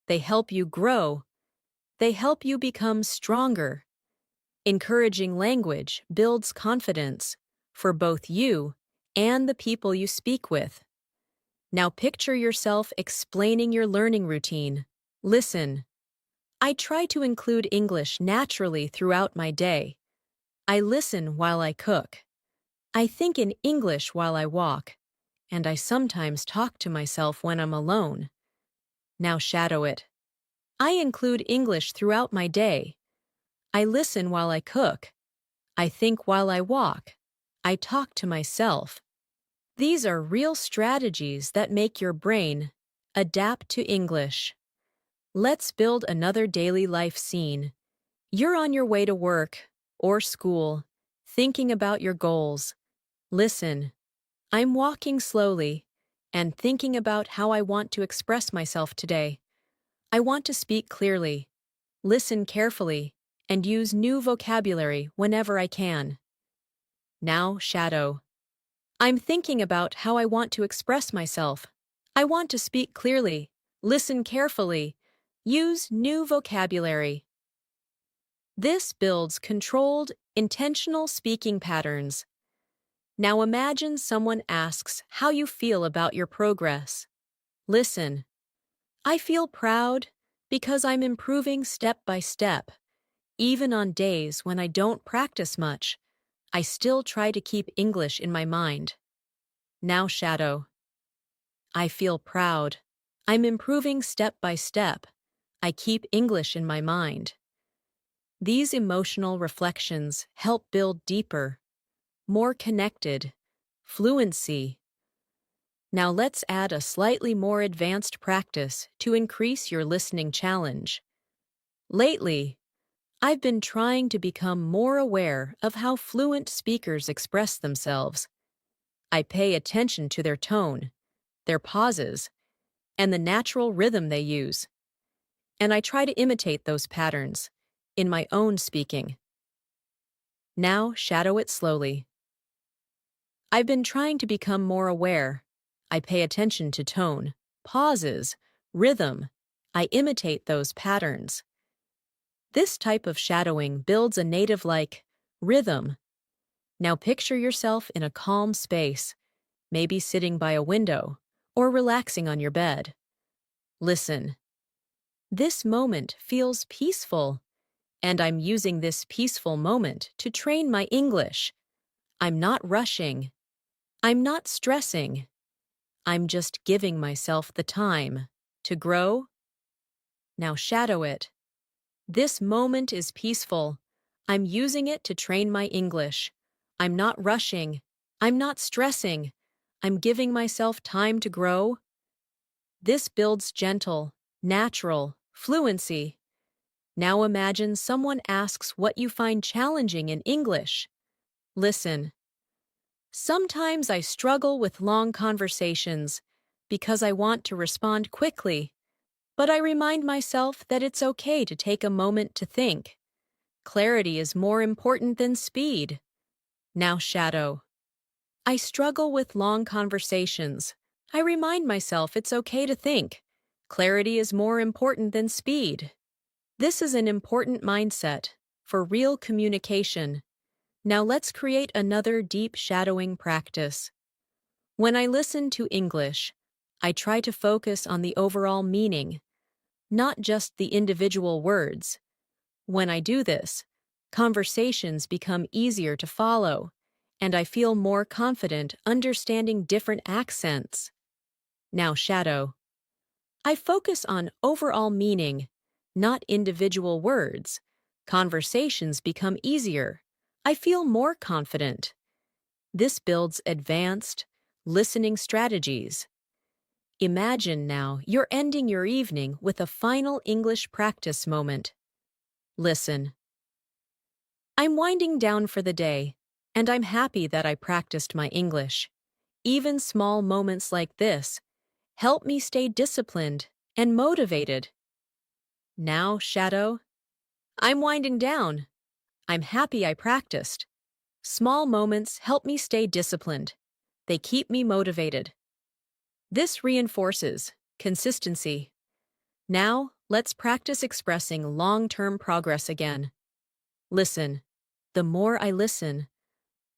They help you grow. They help you become stronger. Encouraging language builds confidence for both you and the people you speak with. Now picture yourself explaining your learning routine. Listen. I try to include English naturally throughout my day. I listen while I cook. I think in English while I walk. And I sometimes talk to myself when I'm alone. Now shadow it. I include English throughout my day. I listen while I cook. I think while I walk. I talk to myself. These are real strategies that make your brain adapt to English. Let's build another daily life scene. You're on your way to work or school, thinking about your goals. Listen. I'm walking slowly and thinking about how I want to express myself today. I want to speak clearly, listen carefully, and use new vocabulary whenever I can. Now shadow. I'm thinking about how I want to express myself. I want to speak clearly, listen carefully, use new vocabulary. This builds controlled, intentional speaking patterns. Now imagine someone asks how you feel about your progress. Listen. I feel proud because I'm improving step by step. Even on days when I don't practice much, I still try to keep English in my mind. Now shadow. I feel proud. I'm improving step by step. I keep English in my mind. These emotional reflections help build deeper, more connected fluency. Now let's add a slightly more advanced practice to increase your listening challenge. Lately, I've been trying to become more aware of how fluent speakers express themselves. I pay attention to their tone, their pauses, and the natural rhythm they use. And I try to imitate those patterns in my own speaking. Now shadow it slowly. I've been trying to become more aware. I pay attention to tone, pauses, rhythm. I imitate those patterns. This type of shadowing builds a native-like rhythm. Now picture yourself in a calm space, maybe sitting by a window or relaxing on your bed. Listen. This moment feels peaceful, and I'm using this peaceful moment to train my English. I'm not rushing. I'm not stressing. I'm just giving myself the time to grow. Now shadow it. This moment is peaceful. I'm using it to train my English. I'm not rushing. I'm not stressing. I'm giving myself time to grow. This builds gentle, natural fluency. Now imagine someone asks what you find challenging in English. Listen. Sometimes I struggle with long conversations because I want to respond quickly, but I remind myself that it's okay to take a moment to think. Clarity is more important than speed. Now shadow. I struggle with long conversations. I remind myself it's okay to think. Clarity is more important than speed. This is an important mindset for real communication. Now let's create another deep shadowing practice. When I listen to English, I try to focus on the overall meaning, not just the individual words. When I do this, conversations become easier to follow, and I feel more confident understanding different accents. Now shadow. I focus on overall meaning, not individual words. Conversations become easier. I feel more confident. This builds advanced listening strategies. Imagine now you're ending your evening with a final English practice moment. Listen. I'm winding down for the day, and I'm happy that I practiced my English. Even small moments like this help me stay disciplined and motivated. Now, Shadow, I'm winding down. I'm happy I practiced. Small moments help me stay disciplined. They keep me motivated. This reinforces consistency. Now, let's practice expressing long-term progress again. Listen. The more I listen,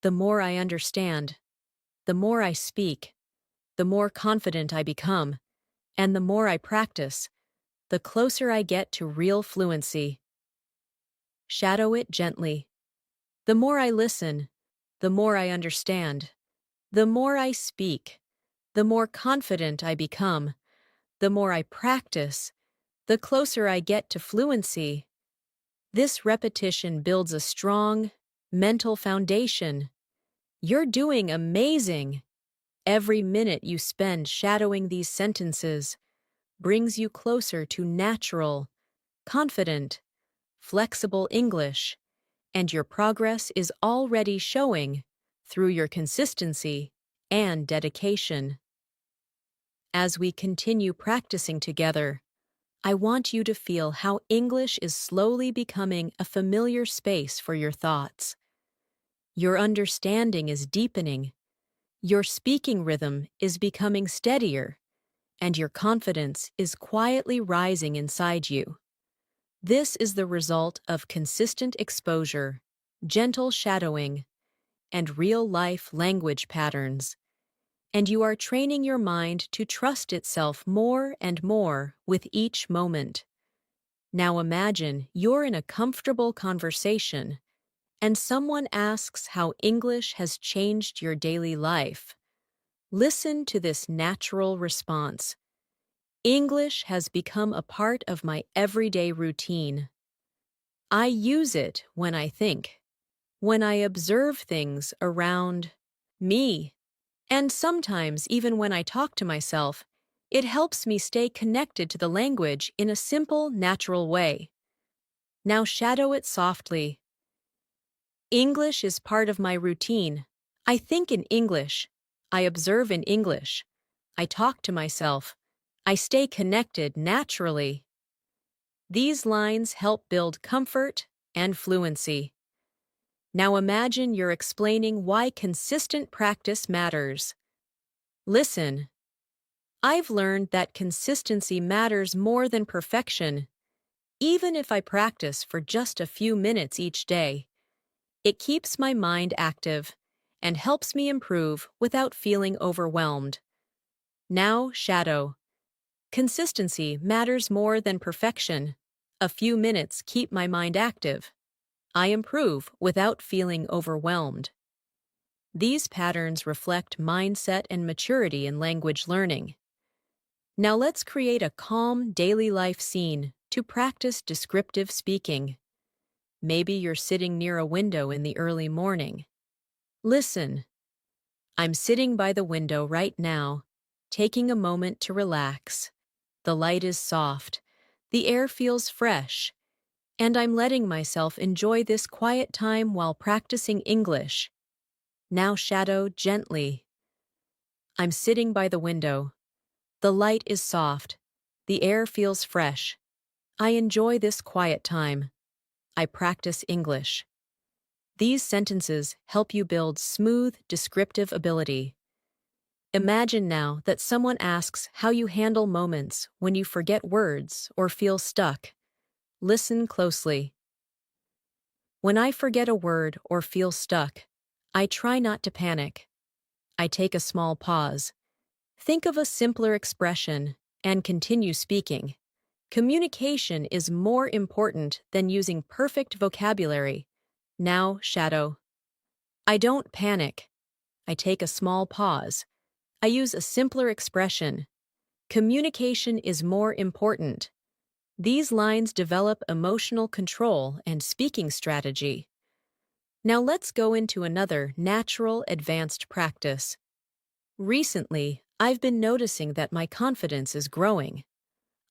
the more I understand. The more I speak, the more confident I become. And the more I practice, the closer I get to real fluency. Shadow it gently. The more I listen, the more I understand. The more I speak, the more confident I become. The more I practice, the closer I get to fluency. This repetition builds a strong, mental foundation. You're doing amazing. Every minute you spend shadowing these sentences brings you closer to natural, confident, flexible English, and your progress is already showing through your consistency and dedication. As we continue practicing together, I want you to feel how English is slowly becoming a familiar space for your thoughts. Your understanding is deepening, your speaking rhythm is becoming steadier, and your confidence is quietly rising inside you. This is the result of consistent exposure, gentle shadowing, and real-life language patterns. And you are training your mind to trust itself more and more with each moment. Now imagine you're in a comfortable conversation, and someone asks how English has changed your daily life. Listen to this natural response. English has become a part of my everyday routine. I use it when I think, when I observe things around me, and sometimes even when I talk to myself. It helps me stay connected to the language in a simple, natural way. Now shadow it softly. English is part of my routine. I think in English. I observe in English. I talk to myself. I stay connected naturally. These lines help build comfort and fluency. Now imagine you're explaining why consistent practice matters. Listen. I've learned that consistency matters more than perfection. Even if I practice for just a few minutes each day, it keeps my mind active and helps me improve without feeling overwhelmed. Now, shadow. Consistency matters more than perfection. A few minutes keep my mind active. I improve without feeling overwhelmed. These patterns reflect mindset and maturity in language learning. Now let's create a calm daily life scene to practice descriptive speaking. Maybe you're sitting near a window in the early morning. Listen. I'm sitting by the window right now, taking a moment to relax. The light is soft, the air feels fresh, and I'm letting myself enjoy this quiet time while practicing English. Now shadow gently. I'm sitting by the window. The light is soft. The air feels fresh. I enjoy this quiet time. I practice English. These sentences help you build smooth, descriptive ability. Imagine now that someone asks how you handle moments when you forget words or feel stuck. Listen closely. When I forget a word or feel stuck, I try not to panic. I take a small pause. Think of a simpler expression and continue speaking. Communication is more important than using perfect vocabulary. Now, shadow. I don't panic. I take a small pause. I use a simpler expression. Communication is more important. These lines develop emotional control and speaking strategy. Now let's go into another natural, advanced practice. Recently, I've been noticing that my confidence is growing.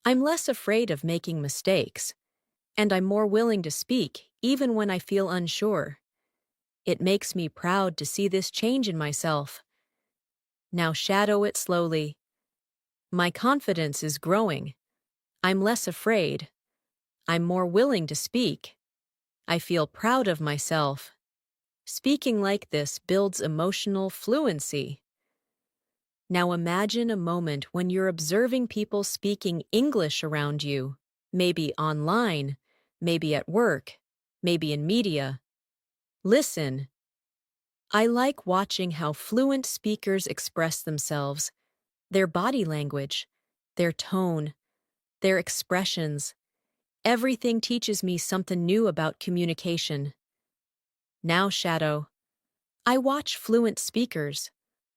I'm less afraid of making mistakes, and I'm more willing to speak even when I feel unsure. It makes me proud to see this change in myself. Now shadow it slowly. My confidence is growing. I'm less afraid. I'm more willing to speak. I feel proud of myself. Speaking like this builds emotional fluency. Now imagine a moment when you're observing people speaking English around you, maybe online, maybe at work, maybe in media. Listen. I like watching how fluent speakers express themselves, their body language, their tone, their expressions. Everything teaches me something new about communication. Now shadow. I watch fluent speakers.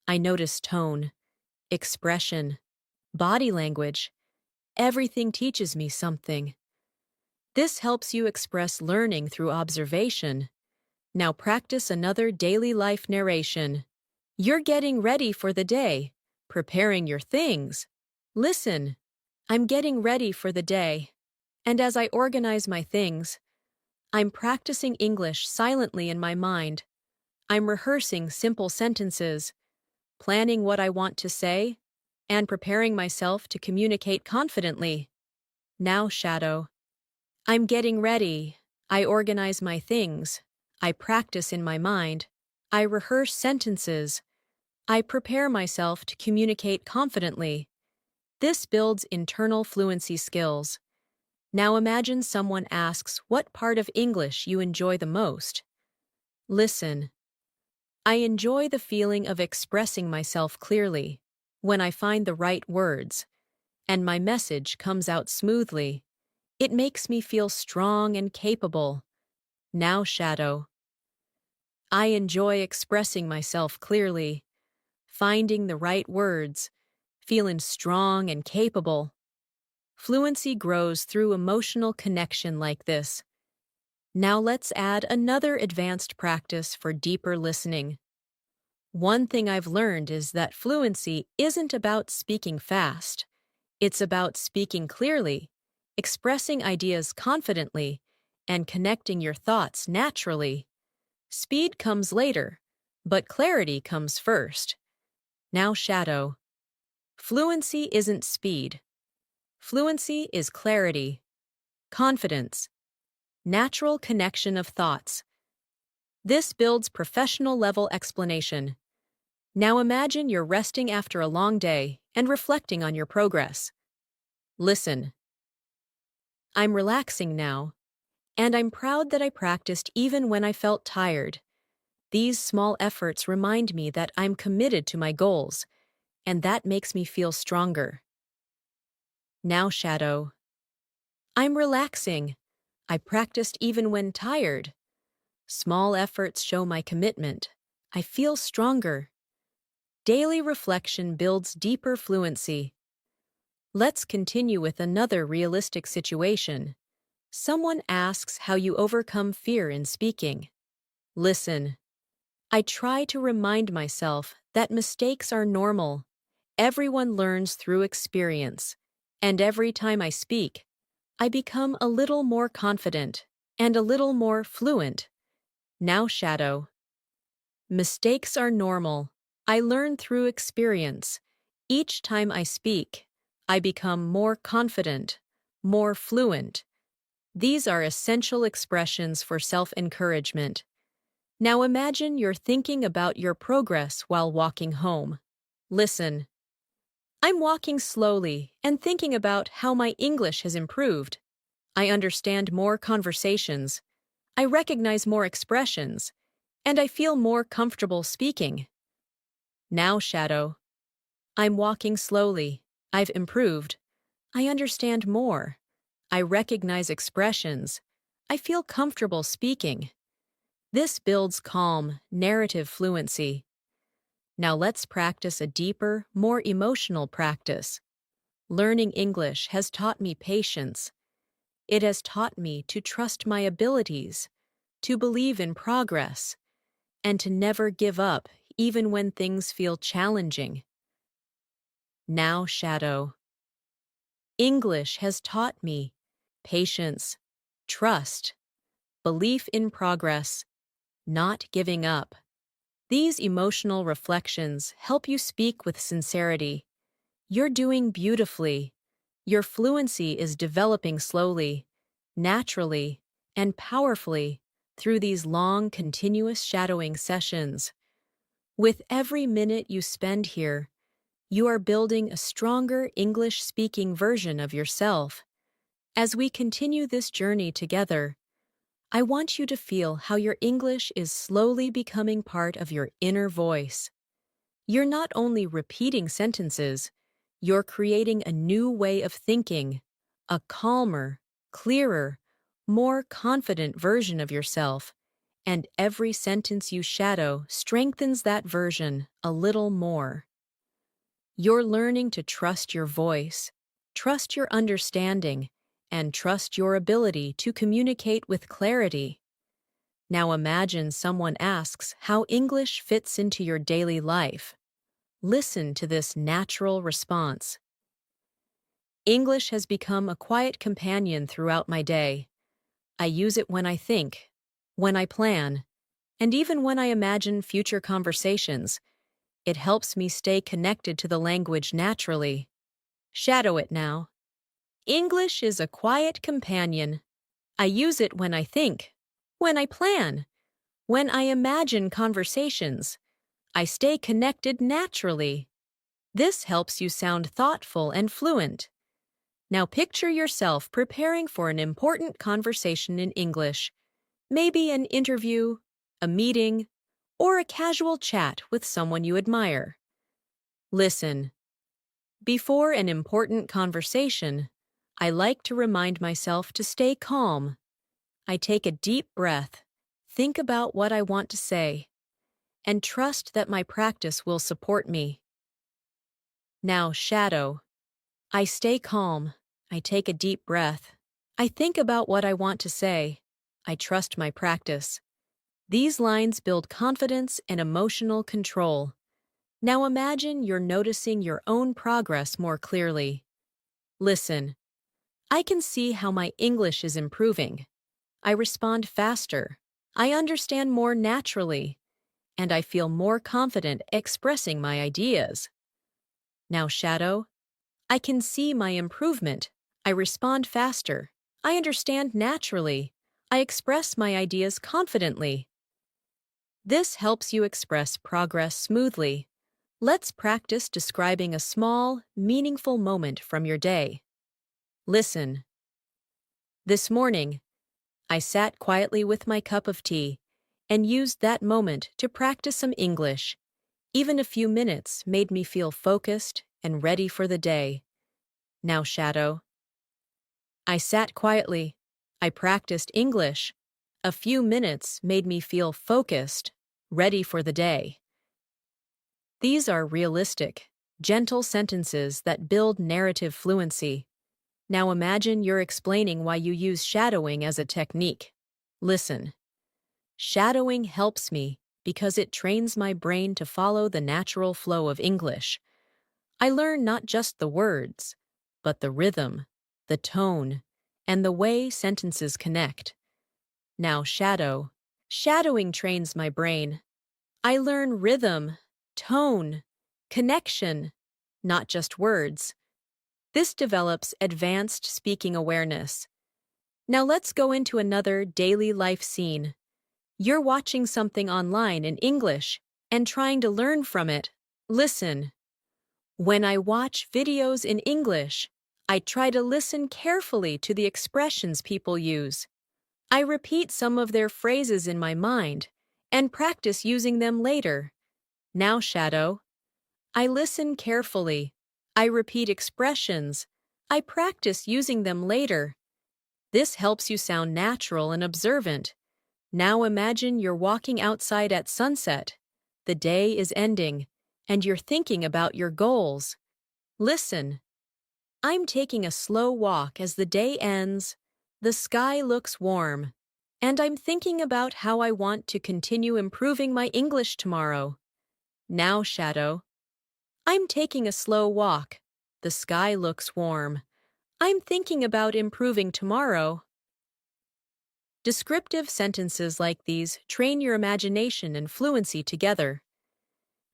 I notice tone, expression, body language. Everything teaches me something. This helps you express learning through observation. Now practice another daily life narration. You're getting ready for the day, preparing your things. Listen, I'm getting ready for the day. And as I organize my things, I'm practicing English silently in my mind. I'm rehearsing simple sentences, planning what I want to say, and preparing myself to communicate confidently. Now shadow. I'm getting ready. I organize my things. I practice in my mind. I rehearse sentences. I prepare myself to communicate confidently. This builds internal fluency skills. Now imagine someone asks what part of English you enjoy the most. Listen. I enjoy the feeling of expressing myself clearly, when I find the right words, and my message comes out smoothly. It makes me feel strong and capable. Now shadow. I enjoy expressing myself clearly, finding the right words, feeling strong and capable. Fluency grows through emotional connection like this. Now let's add another advanced practice for deeper listening. One thing I've learned is that fluency isn't about speaking fast. It's about speaking clearly, expressing ideas confidently, and connecting your thoughts naturally. Speed comes later, but clarity comes first. Now shadow. Fluency isn't speed. Fluency is clarity, confidence, natural connection of thoughts. This builds professional-level explanation. Now imagine you're resting after a long day and reflecting on your progress. Listen. I'm relaxing now, and I'm proud that I practiced even when I felt tired. These small efforts remind me that I'm committed to my goals, and that makes me feel stronger. Now shadow. I'm relaxing. I practiced even when tired. Small efforts show my commitment. I feel stronger. Daily reflection builds deeper fluency. Let's continue with another realistic situation. Someone asks how you overcome fear in speaking. Listen. I try to remind myself that mistakes are normal. Everyone learns through experience. And every time I speak, I become a little more confident and a little more fluent. Now shadow. Mistakes are normal. I learn through experience. Each time I speak, I become more confident, more fluent. These are essential expressions for self-encouragement. Now imagine you're thinking about your progress while walking home. Listen. I'm walking slowly and thinking about how my English has improved. I understand more conversations. I recognize more expressions. And I feel more comfortable speaking. Now shadow. I'm walking slowly. I've improved. I understand more. I recognize expressions. I feel comfortable speaking. This builds calm, narrative fluency. Now let's practice a deeper, more emotional practice. Learning English has taught me patience. It has taught me to trust my abilities, to believe in progress, and to never give up even when things feel challenging. Now shadow. English has taught me patience, trust, belief in progress, not giving up. These emotional reflections help you speak with sincerity. You're doing beautifully. Your fluency is developing slowly, naturally, and powerfully through these long, continuous shadowing sessions. With every minute you spend here, you are building a stronger English-speaking version of yourself. As we continue this journey together, I want you to feel how your English is slowly becoming part of your inner voice. You're not only repeating sentences, you're creating a new way of thinking, a calmer, clearer, more confident version of yourself, and every sentence you shadow strengthens that version a little more. You're learning to trust your voice, trust your understanding, and trust your ability to communicate with clarity. Now imagine someone asks how English fits into your daily life. Listen to this natural response. English has become a quiet companion throughout my day. I use it when I think, when I plan, and even when I imagine future conversations. It helps me stay connected to the language naturally. Shadow it now. English is a quiet companion. I use it when I think, when I plan, when I imagine conversations. I stay connected naturally. This helps you sound thoughtful and fluent. Now picture yourself preparing for an important conversation in English, maybe an interview, a meeting, or a casual chat with someone you admire. Listen. Before an important conversation, I like to remind myself to stay calm. I take a deep breath, think about what I want to say, and trust that my practice will support me. Now shadow. I stay calm. I take a deep breath. I think about what I want to say. I trust my practice. These lines build confidence and emotional control. Now imagine you're noticing your own progress more clearly. Listen. I can see how my English is improving. I respond faster. I understand more naturally. And I feel more confident expressing my ideas. Now shadow. I can see my improvement. I respond faster. I understand naturally. I express my ideas confidently. This helps you express progress smoothly. Let's practice describing a small, meaningful moment from your day. Listen. This morning, I sat quietly with my cup of tea and used that moment to practice some English. Even a few minutes made me feel focused and ready for the day. Now shadow. I sat quietly. I practiced English. A few minutes made me feel focused, ready for the day. These are realistic, gentle sentences that build narrative fluency. Now imagine you're explaining why you use shadowing as a technique. Listen. Shadowing helps me because it trains my brain to follow the natural flow of English. I learn not just the words, but the rhythm, the tone, and the way sentences connect. Now shadow. Shadowing trains my brain. I learn rhythm, tone, connection, not just words. This develops advanced speaking awareness. Now let's go into another daily life scene. You're watching something online in English and trying to learn from it. Listen. When I watch videos in English, I try to listen carefully to the expressions people use. I repeat some of their phrases in my mind and practice using them later. Now shadow. I listen carefully. I repeat expressions. I practice using them later. This helps you sound natural and observant. Now imagine you're walking outside at sunset. The day is ending, and you're thinking about your goals. Listen. I'm taking a slow walk as the day ends. The sky looks warm, and I'm thinking about how I want to continue improving my English tomorrow. Now shadow. I'm taking a slow walk The sky looks warm. I'm thinking about improving tomorrow. Descriptive sentences like these train your imagination and fluency together.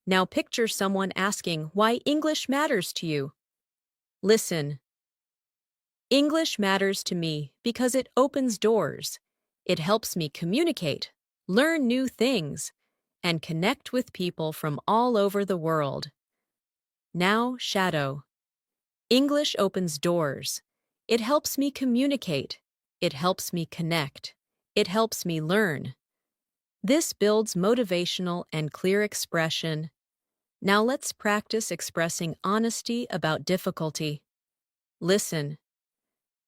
Now picture someone asking why English matters to you. Listen. English matters to me because it opens doors. It helps me communicate, learn new things, and connect with people from all over the world. Now shadow. English opens doors. It helps me communicate. It helps me connect. It helps me learn. This builds motivational and clear expression. Now let's practice expressing honesty about difficulty. Listen.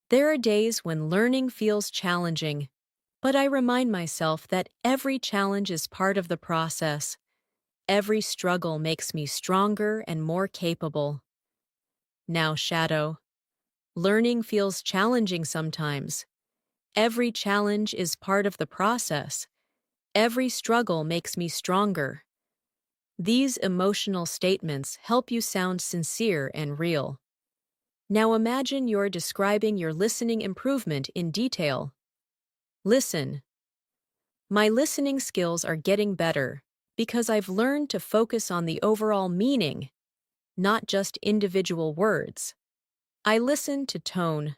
There are days when learning feels challenging, but I remind myself that every challenge is part of the process. Every struggle makes me stronger and more capable. Now shadow. Learning feels challenging sometimes. Every challenge is part of the process. Every struggle makes me stronger. These emotional statements help you sound sincere and real. Now imagine you're describing your listening improvement in detail. Listen. My listening skills are getting better because I've learned to focus on the overall meaning, not just individual words. I listen to tone,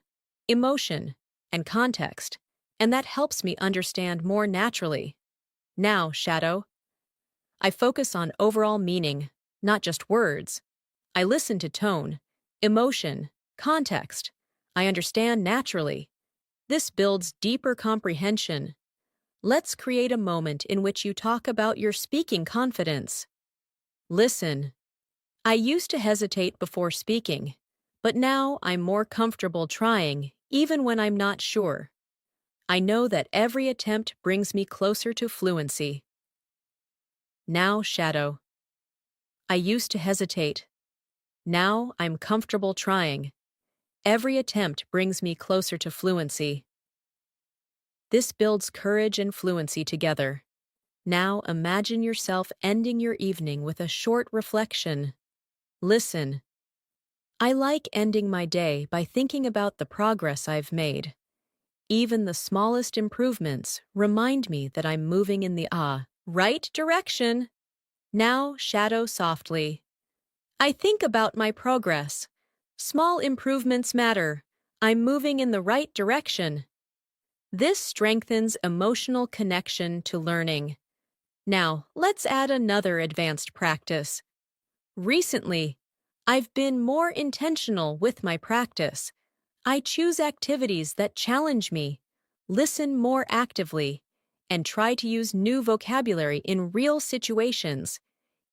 emotion, and context, and that helps me understand more naturally. Now, shadow. I focus on overall meaning, not just words. I listen to tone, emotion, context. I understand naturally. This builds deeper comprehension. Let's create a moment in which you talk about your speaking confidence. Listen. I used to hesitate before speaking, but now I'm more comfortable trying, even when I'm not sure. I know that every attempt brings me closer to fluency. Now, shadow. I used to hesitate. Now I'm comfortable trying. Every attempt brings me closer to fluency. This builds courage and fluency together. Now imagine yourself ending your evening with a short reflection. Listen. I like ending my day by thinking about the progress I've made. Even the smallest improvements remind me that I'm moving in the right direction. Now shadow softly. I think about my progress. Small improvements matter. I'm moving in the right direction. This strengthens emotional connection to learning. Now, let's add another advanced practice. Recently, I've been more intentional with my practice. I choose activities that challenge me, listen more actively, and try to use new vocabulary in real situations.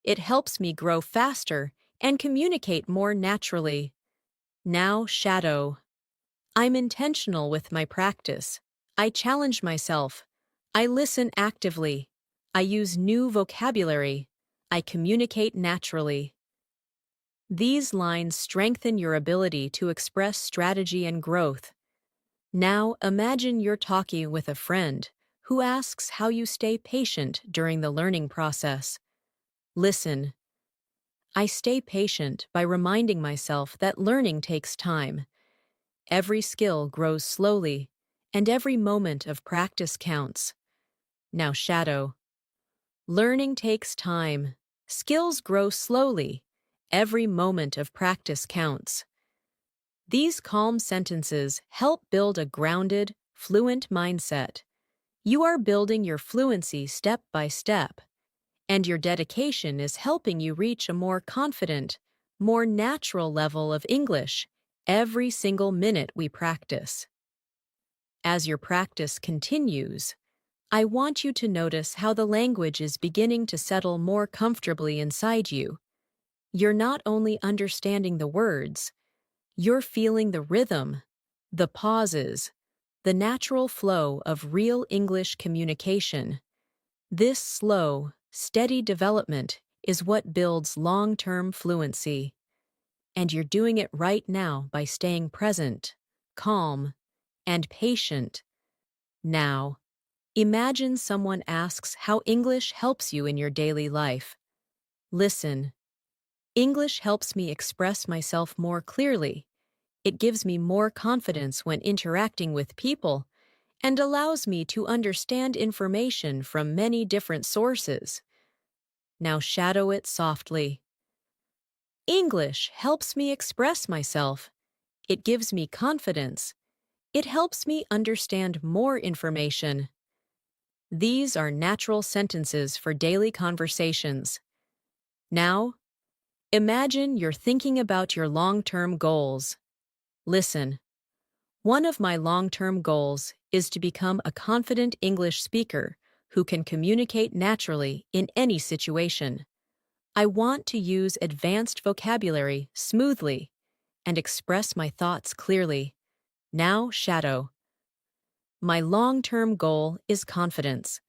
It helps me grow faster and communicate more naturally. Now, shadow. I'm intentional with my practice. I challenge myself. I listen actively. I use new vocabulary. I communicate naturally. These lines strengthen your ability to express strategy and growth. Now imagine you're talking with a friend who asks how you stay patient during the learning process. Listen. I stay patient by reminding myself that learning takes time. Every skill grows slowly, and every moment of practice counts. Now shadow. Learning takes time. Skills grow slowly. Every moment of practice counts. These calm sentences help build a grounded, fluent mindset. You are building your fluency step by step, and your dedication is helping you reach a more confident, more natural level of English every single minute we practice. As your practice continues, I want you to notice how the language is beginning to settle more comfortably inside you. You're not only understanding the words, you're feeling the rhythm, the pauses, the natural flow of real English communication. This slow, steady development is what builds long-term fluency. And you're doing it right now by staying present, calm, and patient. Now, imagine someone asks how English helps you in your daily life. Listen. English helps me express myself more clearly. It gives me more confidence when interacting with people and allows me to understand information from many different sources. Now shadow it softly. English helps me express myself. It gives me confidence. It helps me understand more information. These are natural sentences for daily conversations. Now, imagine you're thinking about your long-term goals. Listen. One of my long-term goals is to become a confident English speaker who can communicate naturally in any situation. I want to use advanced vocabulary smoothly and express my thoughts clearly. Now shadow. My long-term goal is confidence.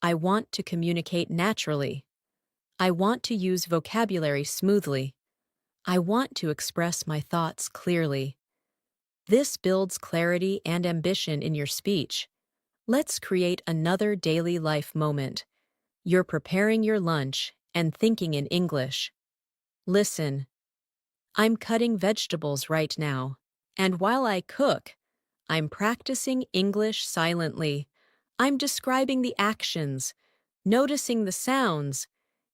I want to communicate naturally. I want to use vocabulary smoothly. I want to express my thoughts clearly. This builds clarity and ambition in your speech. Let's create another daily life moment. You're preparing your lunch and thinking in English. Listen. I'm cutting vegetables right now, and while I cook, I'm practicing English silently. I'm describing the actions, noticing the sounds,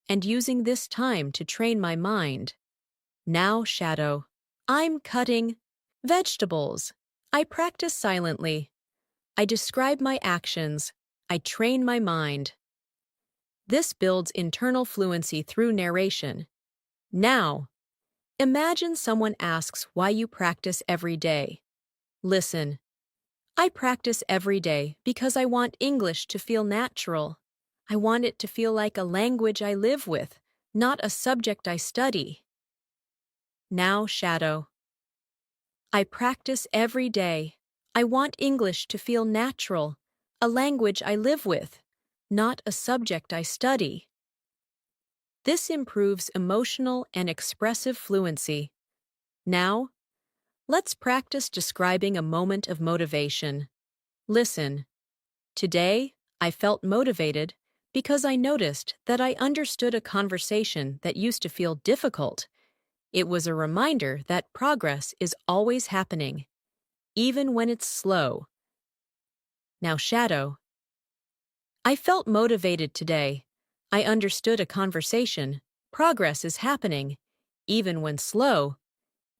and using this time to train my mind. Now shadow. I'm cutting vegetables. I practice silently. I describe my actions. I train my mind. This builds internal fluency through narration. Now, imagine someone asks why you practice every day. Listen. I practice every day because I want English to feel natural. I want it to feel like a language I live with, not a subject I study. Now shadow. I practice every day. I want English to feel natural, a language I live with, not a subject I study. This improves emotional and expressive fluency. Now, let's practice describing a moment of motivation. Listen. Today, I felt motivated because I noticed that I understood a conversation that used to feel difficult. It was a reminder that progress is always happening, even when it's slow. Now shadow. I felt motivated today. I understood a conversation. Progress is happening, even when slow.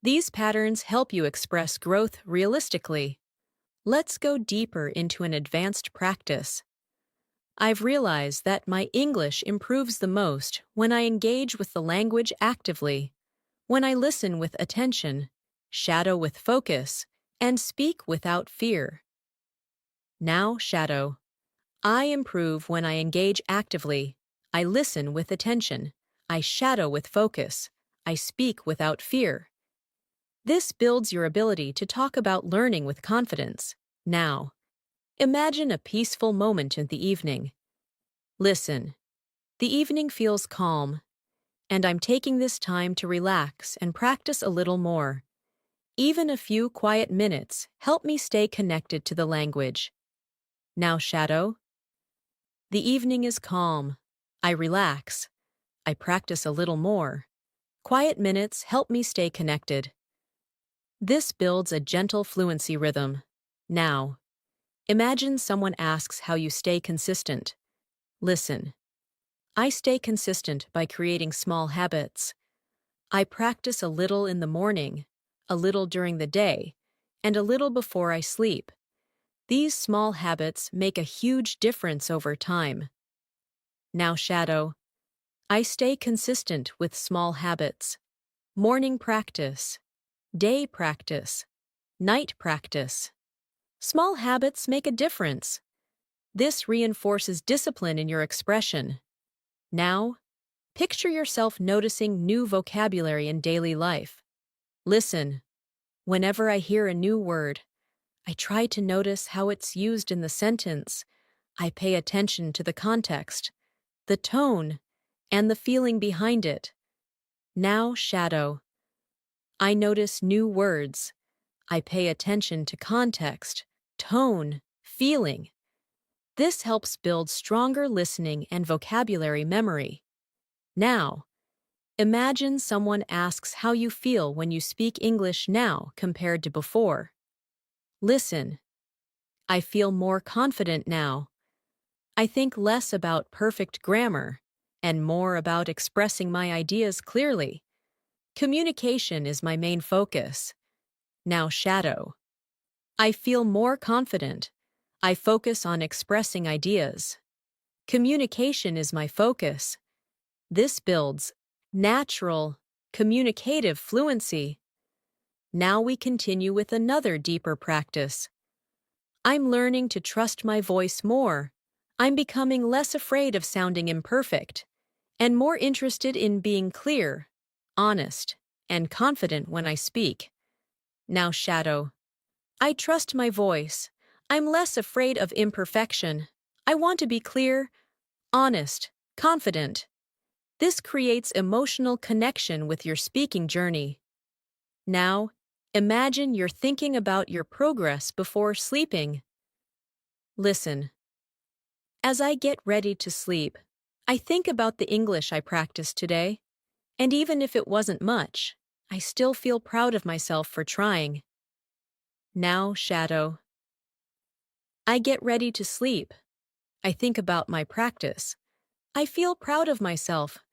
These patterns help you express growth realistically. Let's go deeper into an advanced practice. I've realized that my English improves the most when I engage with the language actively, when I listen with attention, shadow with focus, and speak without fear. Now shadow. I improve when I engage actively. I listen with attention. I shadow with focus. I speak without fear. This builds your ability to talk about learning with confidence. Now, imagine a peaceful moment in the evening. Listen. The evening feels calm, and I'm taking this time to relax and practice a little more. Even a few quiet minutes help me stay connected to the language. Now shadow. The evening is calm. I relax. I practice a little more. Quiet minutes help me stay connected. This builds a gentle fluency rhythm. Now, imagine someone asks how you stay consistent. Listen. I stay consistent by creating small habits. I practice a little in the morning, a little during the day, and a little before I sleep. These small habits make a huge difference over time. Now shadow. I stay consistent with small habits. Morning practice, day practice, night practice. Small habits make a difference. This reinforces discipline in your expression. Now, picture yourself noticing new vocabulary in daily life. Listen. Whenever I hear a new word, I try to notice how it's used in the sentence. I pay attention to the context, the tone, and the feeling behind it. Now shadow. I notice new words. I pay attention to context, tone, feeling. This helps build stronger listening and vocabulary memory. Now, Imagine someone asks how you feel when you speak English now compared to before. Listen. I feel more confident now. I think less about perfect grammar and more about expressing my ideas clearly. Communication is my main focus. Now shadow. I feel more confident. I focus on expressing ideas. Communication is my focus. This builds natural, communicative fluency. Now we continue with another deeper practice. I'm learning to trust my voice more. I'm becoming less afraid of sounding imperfect and more interested in being clear, honest, and confident when I speak. Now shadow. I trust my voice. I'm less afraid of imperfection. I want to be clear, honest, confident. This creates emotional connection with your speaking journey. Now, imagine you're thinking about your progress before sleeping. Listen. As I get ready to sleep, I think about the English I practiced today, and even if it wasn't much, I still feel proud of myself for trying. Now, shadow. I get ready to sleep. I think about my practice. I feel proud of myself,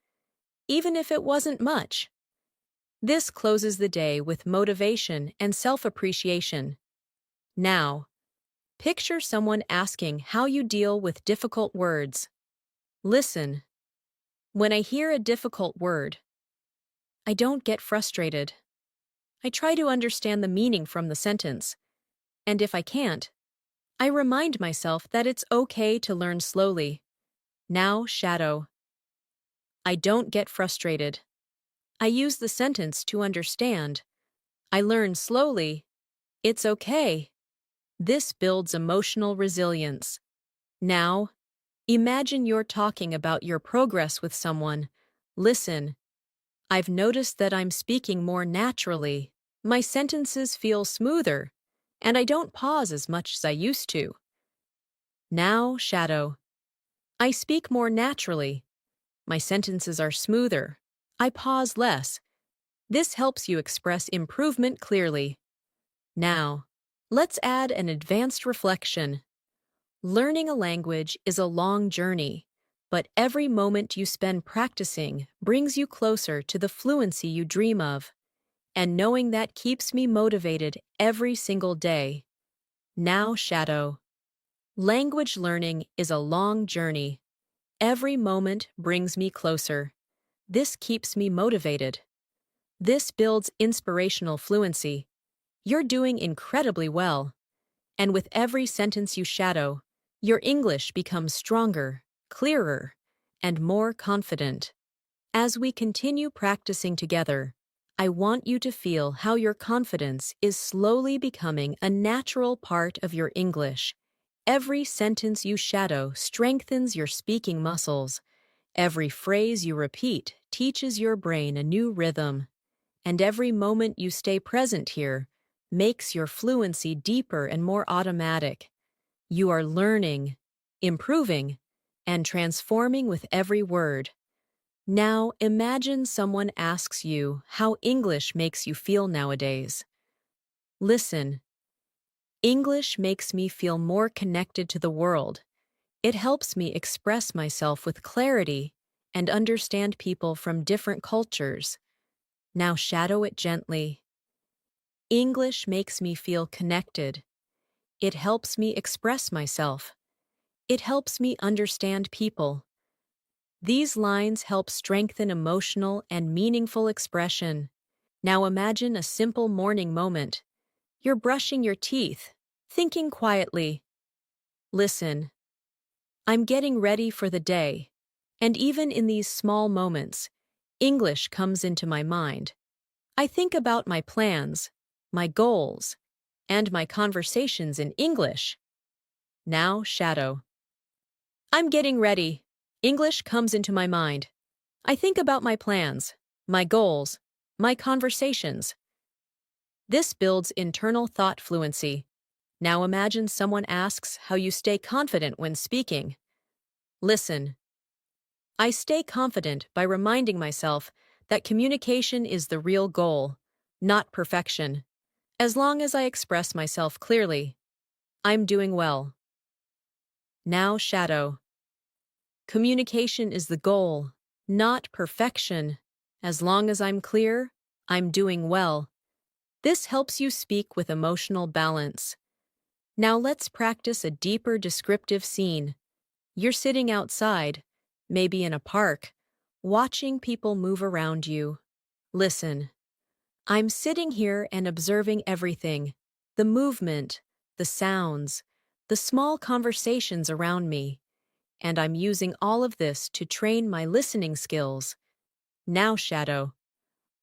even if it wasn't much. This closes the day with motivation and self-appreciation. Now, picture someone asking how you deal with difficult words. Listen. When I hear a difficult word, I don't get frustrated. I try to understand the meaning from the sentence, and if I can't, I remind myself that it's okay to learn slowly. Now, shadow. I don't get frustrated. I use the sentence to understand. I learn slowly. It's okay. This builds emotional resilience. Now, imagine you're talking about your progress with someone. Listen. I've noticed that I'm speaking more naturally. My sentences feel smoother, and I don't pause as much as I used to. Now, shadow. I speak more naturally. My sentences are smoother. I pause less. This helps you express improvement clearly. Now, let's add an advanced reflection. Learning a language is a long journey, but every moment you spend practicing brings you closer to the fluency you dream of. And knowing that keeps me motivated every single day. Now, shadow. Language learning is a long journey. Every moment brings me closer. This keeps me motivated. This builds inspirational fluency. You're doing incredibly well. And with every sentence you shadow, your English becomes stronger, clearer, and more confident. As we continue practicing together, I want you to feel how your confidence is slowly becoming a natural part of your English. Every sentence you shadow strengthens your speaking muscles. Every phrase you repeat teaches your brain a new rhythm. And every moment you stay present here makes your fluency deeper and more automatic. You are learning, improving, and transforming with every word. Now imagine someone asks you how English makes you feel nowadays. Listen. English makes me feel more connected to the world. It helps me express myself with clarity and understand people from different cultures. Now shadow it gently. English makes me feel connected. It helps me express myself. It helps me understand people. These lines help strengthen emotional and meaningful expression. Now imagine a simple morning moment. You're brushing your teeth, thinking quietly. Listen. I'm getting ready for the day. And even in these small moments, English comes into my mind. I think about my plans, my goals, and my conversations in English. Now, shadow. I'm getting ready. English comes into my mind. I think about my plans, my goals, my conversations. This builds internal thought fluency. Now imagine someone asks how you stay confident when speaking. Listen. I stay confident by reminding myself that communication is the real goal, not perfection. As long as I express myself clearly, I'm doing well. Now shadow. Communication is the goal, not perfection. As long as I'm clear, I'm doing well. This helps you speak with emotional balance. Now let's practice a deeper descriptive scene. You're sitting outside, maybe in a park, watching people move around you. Listen. I'm sitting here and observing everything. The movement, the sounds, the small conversations around me. And I'm using all of this to train my listening skills. Now shadow.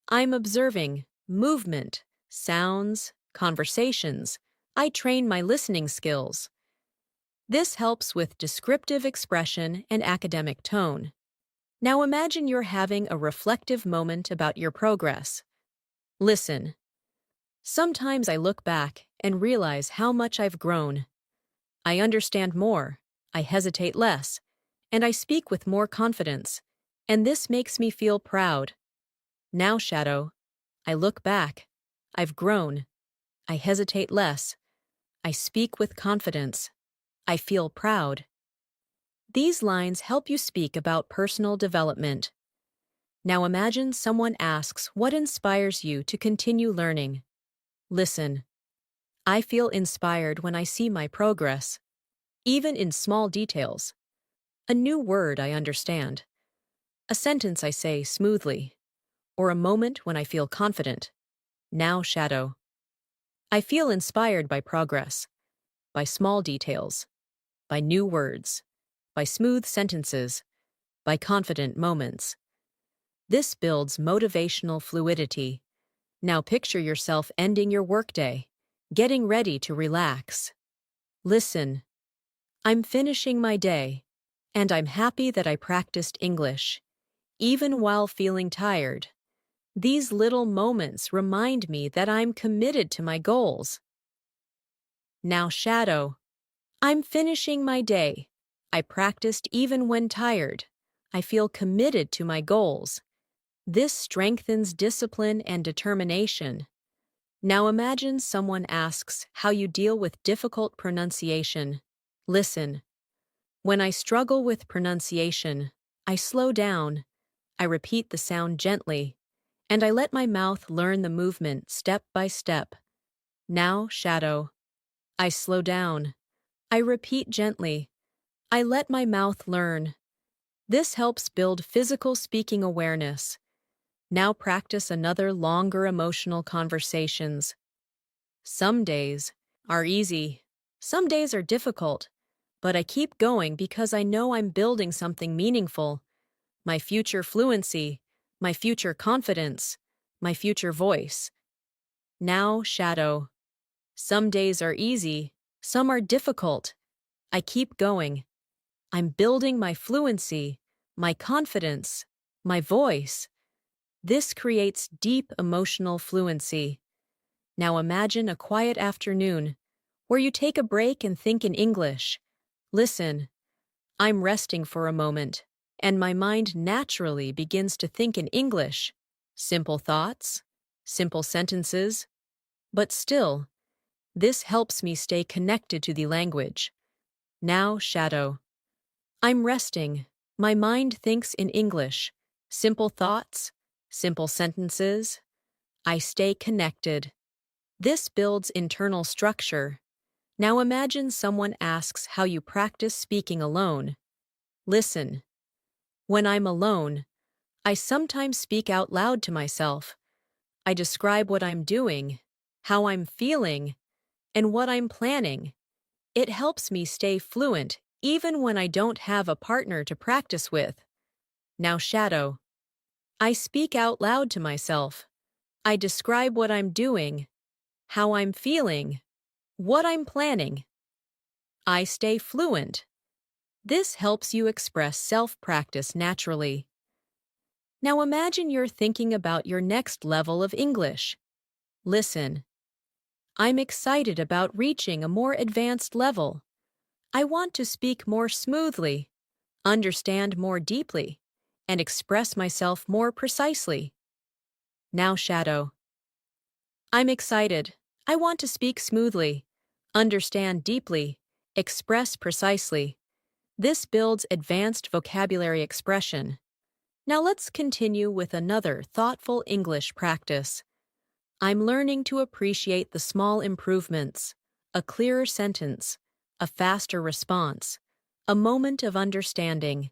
I'm observing movement, sounds, conversations. I train my listening skills. This helps with descriptive expression and academic tone. Now imagine you're having a reflective moment about your progress. Listen. Sometimes I look back and realize how much I've grown. I understand more, I hesitate less, and I speak with more confidence, and this makes me feel proud. Now, shadow, I look back. I've grown. I hesitate less. I speak with confidence. I feel proud. These lines help you speak about personal development. Now imagine someone asks what inspires you to continue learning. Listen. I feel inspired when I see my progress, even in small details. A new word I understand. A sentence I say smoothly. Or a moment when I feel confident. Now shadow. I feel inspired by progress, by small details, by new words, by smooth sentences, by confident moments. This builds motivational fluidity. Now picture yourself ending your workday, getting ready to relax. Listen. I'm finishing my day, and I'm happy that I practiced English, even while feeling tired. These little moments remind me that I'm committed to my goals. Now shadow. I'm finishing my day. I practiced even when tired. I feel committed to my goals. This strengthens discipline and determination. Now imagine someone asks how you deal with difficult pronunciation. Listen. When I struggle with pronunciation, I slow down. I repeat the sound gently, and I let my mouth learn the movement step by step. Now, shadow. I slow down. I repeat gently. I let my mouth learn. This helps build physical speaking awareness. Now practice another longer emotional conversations. Some days are easy. Some days are difficult. But I keep going because I know I'm building something meaningful. My future fluency, my future confidence, my future voice. Now, shadow. Some days are easy, some are difficult. I keep going. I'm building my fluency, my confidence, my voice. This creates deep emotional fluency. Now imagine a quiet afternoon where you take a break and think in English. Listen. I'm resting for a moment, and my mind naturally begins to think in English. Simple thoughts, simple sentences. But still, this helps me stay connected to the language. Now, shadow. I'm resting. My mind thinks in English. Simple thoughts, simple sentences. I stay connected. This builds internal structure. Now imagine someone asks how you practice speaking alone. Listen. When I'm alone, I sometimes speak out loud to myself. I describe what I'm doing, how I'm feeling, and what I'm planning. It helps me stay fluent even when I don't have a partner to practice with. Now shadow. I speak out loud to myself. I describe what I'm doing, how I'm feeling, what I'm planning. I stay fluent. This helps you express self-practice naturally. Now imagine you're thinking about your next level of English. Listen. I'm excited about reaching a more advanced level. I want to speak more smoothly, understand more deeply, and express myself more precisely. Now shadow. I'm excited. I want to speak smoothly, understand deeply, express precisely. This builds advanced vocabulary expression. Now let's continue with another thoughtful English practice. I'm learning to appreciate the small improvements, a clearer sentence, a faster response, a moment of understanding.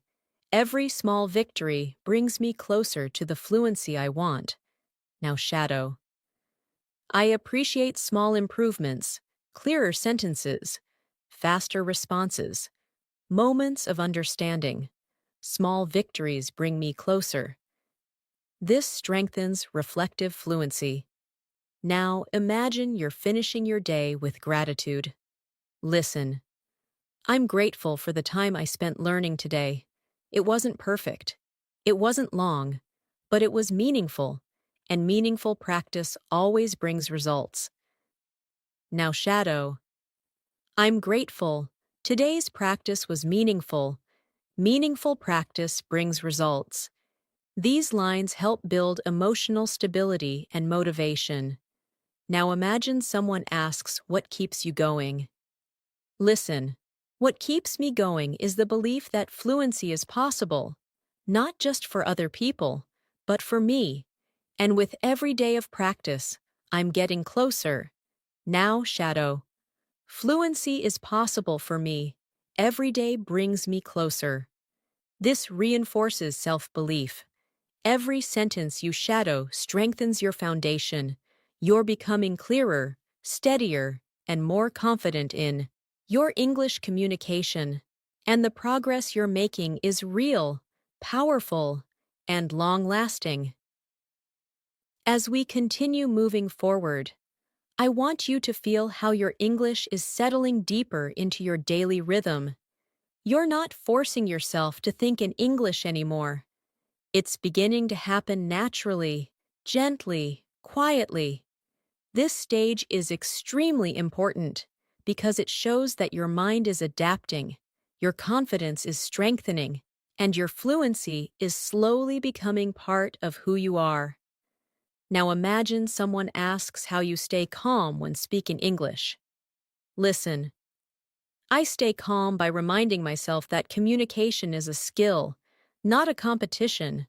Every small victory brings me closer to the fluency I want. Now shadow. I appreciate small improvements, clearer sentences, faster responses, moments of understanding. Small victories bring me closer. This strengthens reflective fluency. Now imagine you're finishing your day with gratitude. Listen. I'm grateful for the time I spent learning today. It wasn't perfect. It wasn't long, but it was meaningful, and meaningful practice always brings results. Now shadow. I'm grateful. Today's practice was meaningful. Meaningful practice brings results. These lines help build emotional stability and motivation. Now imagine someone asks what keeps you going. Listen. What keeps me going is the belief that fluency is possible, not just for other people, but for me. And with every day of practice, I'm getting closer. Now shadow. Fluency is possible for me. Every day brings me closer. This reinforces self-belief. Every sentence you shadow strengthens your foundation. You're becoming clearer, steadier, and more confident in your English communication. And the progress you're making is real, powerful, and long-lasting. As we continue moving forward, I want you to feel how your English is settling deeper into your daily rhythm. You're not forcing yourself to think in English anymore. It's beginning to happen naturally, gently, quietly. This stage is extremely important because it shows that your mind is adapting, your confidence is strengthening, and your fluency is slowly becoming part of who you are. Now imagine someone asks how you stay calm when speaking English. Listen. I stay calm by reminding myself that communication is a skill, not a competition.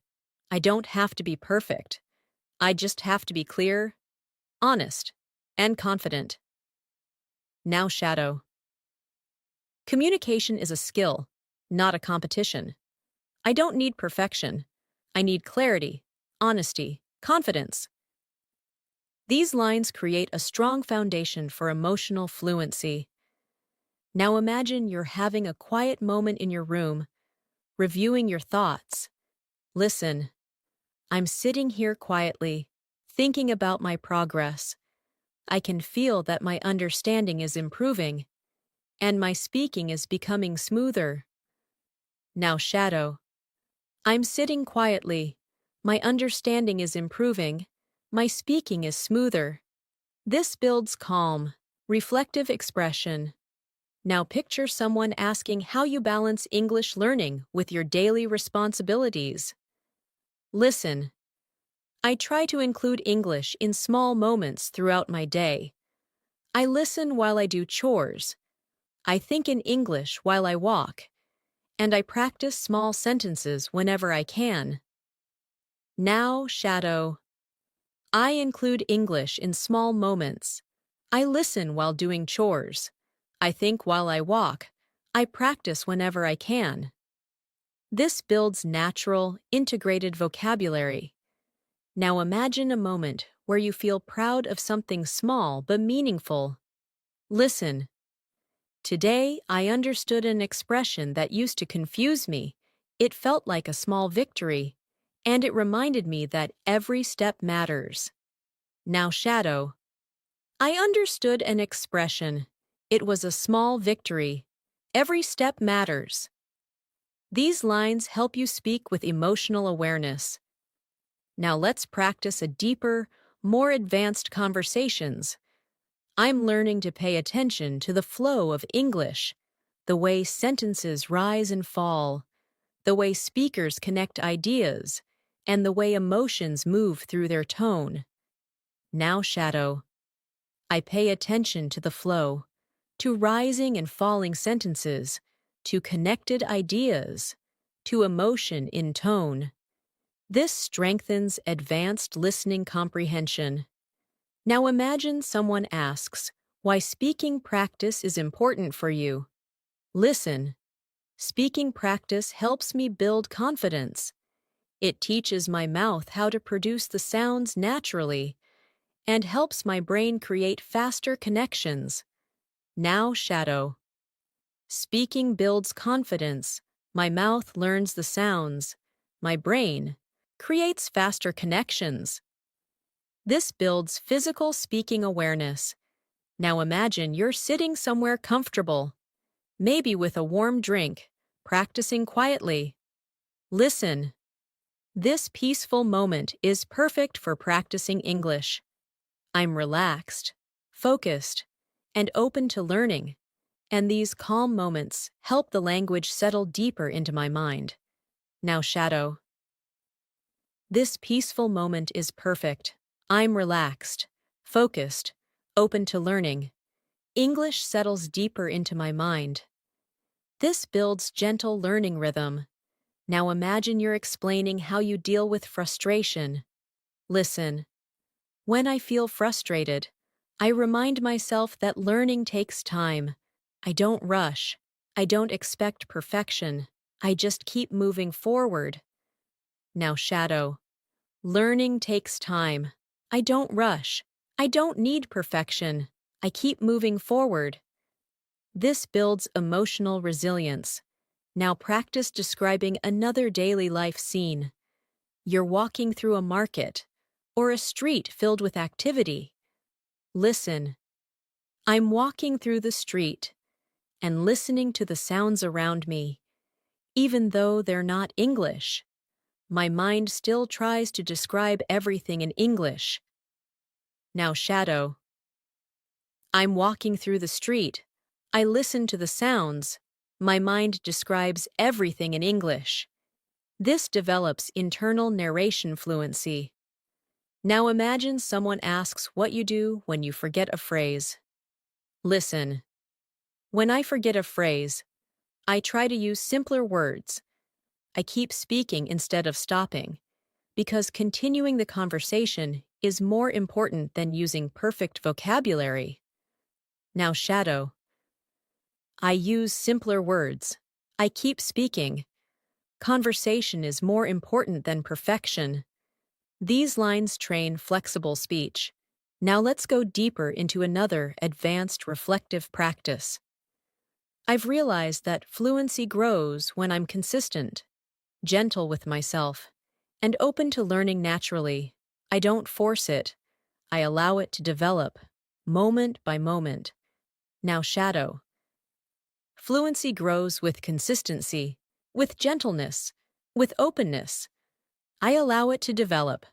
I don't have to be perfect. I just have to be clear, honest, and confident. Now shadow. Communication is a skill, not a competition. I don't need perfection. I need clarity, honesty, confidence. These lines create a strong foundation for emotional fluency. Now imagine you're having a quiet moment in your room, reviewing your thoughts. Listen. I'm sitting here quietly, thinking about my progress. I can feel that my understanding is improving, and my speaking is becoming smoother. Now shadow. I'm sitting quietly. My understanding is improving. My speaking is smoother. This builds calm, reflective expression. Now picture someone asking how you balance English learning with your daily responsibilities. Listen. I try to include English in small moments throughout my day. I listen while I do chores. I think in English while I walk. And I practice small sentences whenever I can. Now, shadow. I include English in small moments. I listen while doing chores. I think while I walk. I practice whenever I can. This builds natural, integrated vocabulary. Now imagine a moment where you feel proud of something small but meaningful. Listen. Today, I understood an expression that used to confuse me. It felt like a small victory, and it reminded me that every step matters. Now shadow. I understood an expression. It was a small victory. Every step matters. These lines help you speak with emotional awareness. Now let's practice a deeper, more advanced conversations. I'm learning to pay attention to the flow of English, the way sentences rise and fall, the way speakers connect ideas, and the way emotions move through their tone. Now shadow. I pay attention to the flow, to rising and falling sentences, to connected ideas, to emotion in tone. This strengthens advanced listening comprehension. Now imagine someone asks why speaking practice is important for you. Listen. Speaking practice helps me build confidence. It teaches my mouth how to produce the sounds naturally and helps my brain create faster connections. Now shadow. Speaking builds confidence. My mouth learns the sounds. My brain creates faster connections. This builds physical speaking awareness. Now imagine you're sitting somewhere comfortable, maybe with a warm drink, practicing quietly. Listen. This peaceful moment is perfect for practicing English. I'm relaxed, focused, and open to learning, and these calm moments help the language settle deeper into my mind. Now shadow. This peaceful moment is perfect. I'm relaxed, focused, open to learning. English settles deeper into my mind. This builds gentle learning rhythm. Now imagine you're explaining how you deal with frustration. Listen. When I feel frustrated, I remind myself that learning takes time. I don't rush. I don't expect perfection. I just keep moving forward. Now shadow. Learning takes time. I don't rush. I don't need perfection. I keep moving forward. This builds emotional resilience. Now practice describing another daily life scene. You're walking through a market or a street filled with activity. Listen. I'm walking through the street and listening to the sounds around me. Even though they're not English, my mind still tries to describe everything in English. Now shadow. I'm walking through the street. I listen to the sounds. My mind describes everything in English. This develops internal narration fluency. Now imagine someone asks what you do when you forget a phrase. Listen. When I forget a phrase, I try to use simpler words. I keep speaking instead of stopping, because continuing the conversation is more important than using perfect vocabulary. Now shadow. I use simpler words. I keep speaking. Conversation is more important than perfection. These lines train flexible speech. Now let's go deeper into another advanced reflective practice. I've realized that fluency grows when I'm consistent, gentle with myself, and open to learning naturally. I don't force it. I allow it to develop, moment by moment. Now shadow. Fluency grows with consistency, with gentleness, with openness. I allow it to develop.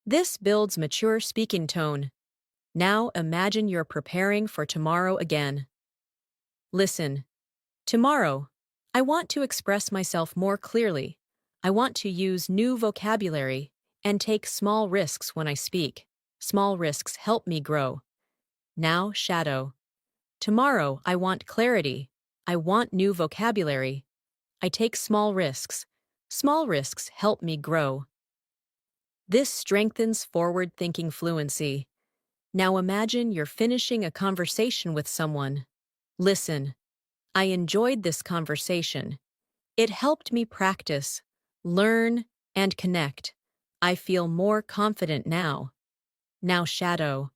This builds mature speaking tone. Now imagine you're preparing for tomorrow again. Listen. Tomorrow, I want to express myself more clearly. I want to use new vocabulary and take small risks when I speak. Small risks help me grow. Now shadow. Tomorrow, I want clarity. I want new vocabulary. I take small risks. Small risks help me grow. This strengthens forward-thinking fluency. Now imagine you're finishing a conversation with someone. Listen. I enjoyed this conversation. It helped me practice, learn, and connect. I feel more confident now. Now shadow.